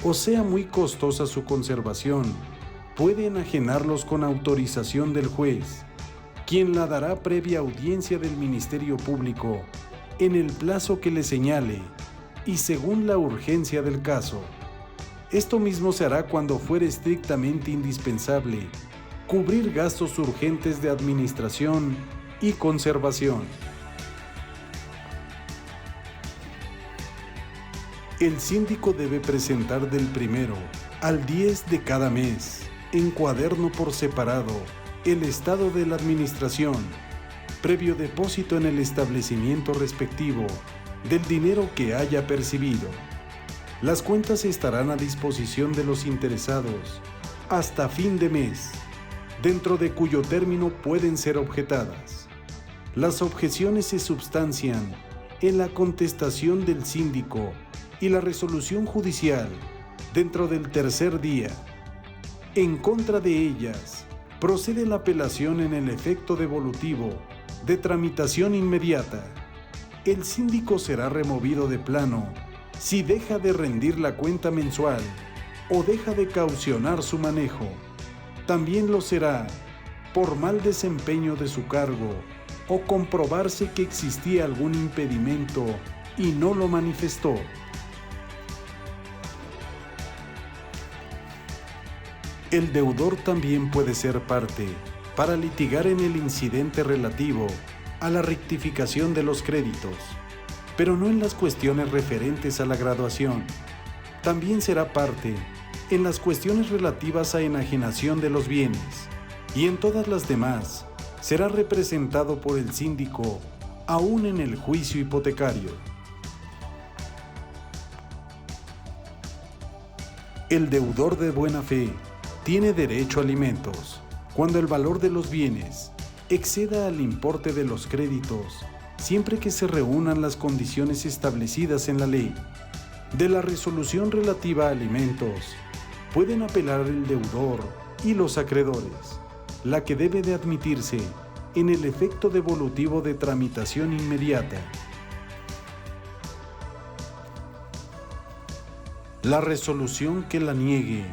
o sea muy costosa su conservación, puede enajenarlos con autorización del juez, quien la dará previa audiencia del Ministerio Público en el plazo que le señale y según la urgencia del caso. Esto mismo se hará cuando fuere estrictamente indispensable cubrir gastos urgentes de administración y conservación. El síndico debe presentar del 1 al 10 de cada mes, en cuaderno por separado, el estado de la administración, previo depósito en el establecimiento respectivo del dinero que haya percibido. Las cuentas estarán a disposición de los interesados hasta fin de mes, dentro de cuyo término pueden ser objetadas. Las objeciones se substancian en la contestación del síndico y la resolución judicial dentro del tercer día. En contra de ellas, procede la apelación en el efecto devolutivo de tramitación inmediata. El síndico será removido de plano si deja de rendir la cuenta mensual o deja de caucionar su manejo. También lo será por mal desempeño de su cargo o comprobarse que existía algún impedimento y no lo manifestó. El deudor también puede ser parte para litigar en el incidente relativo a la rectificación de los créditos, pero no en las cuestiones referentes a la graduación. También será parte en las cuestiones relativas a enajenación de los bienes, y en todas las demás será representado por el síndico, aún en el juicio hipotecario. El deudor de buena fe tiene derecho a alimentos cuando el valor de los bienes exceda al importe de los créditos, siempre que se reúnan las condiciones establecidas en la ley. De la resolución relativa a alimentos, pueden apelar el deudor y los acreedores, la que debe de admitirse en el efecto devolutivo de tramitación inmediata. La resolución que la niegue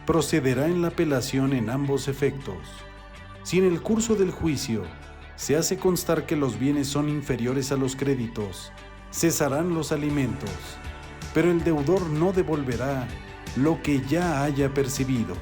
procederá en la apelación en ambos efectos. Si en el curso del juicio se hace constar que los bienes son inferiores a los créditos, cesarán los alimentos, pero el deudor no devolverá lo que ya haya percibido.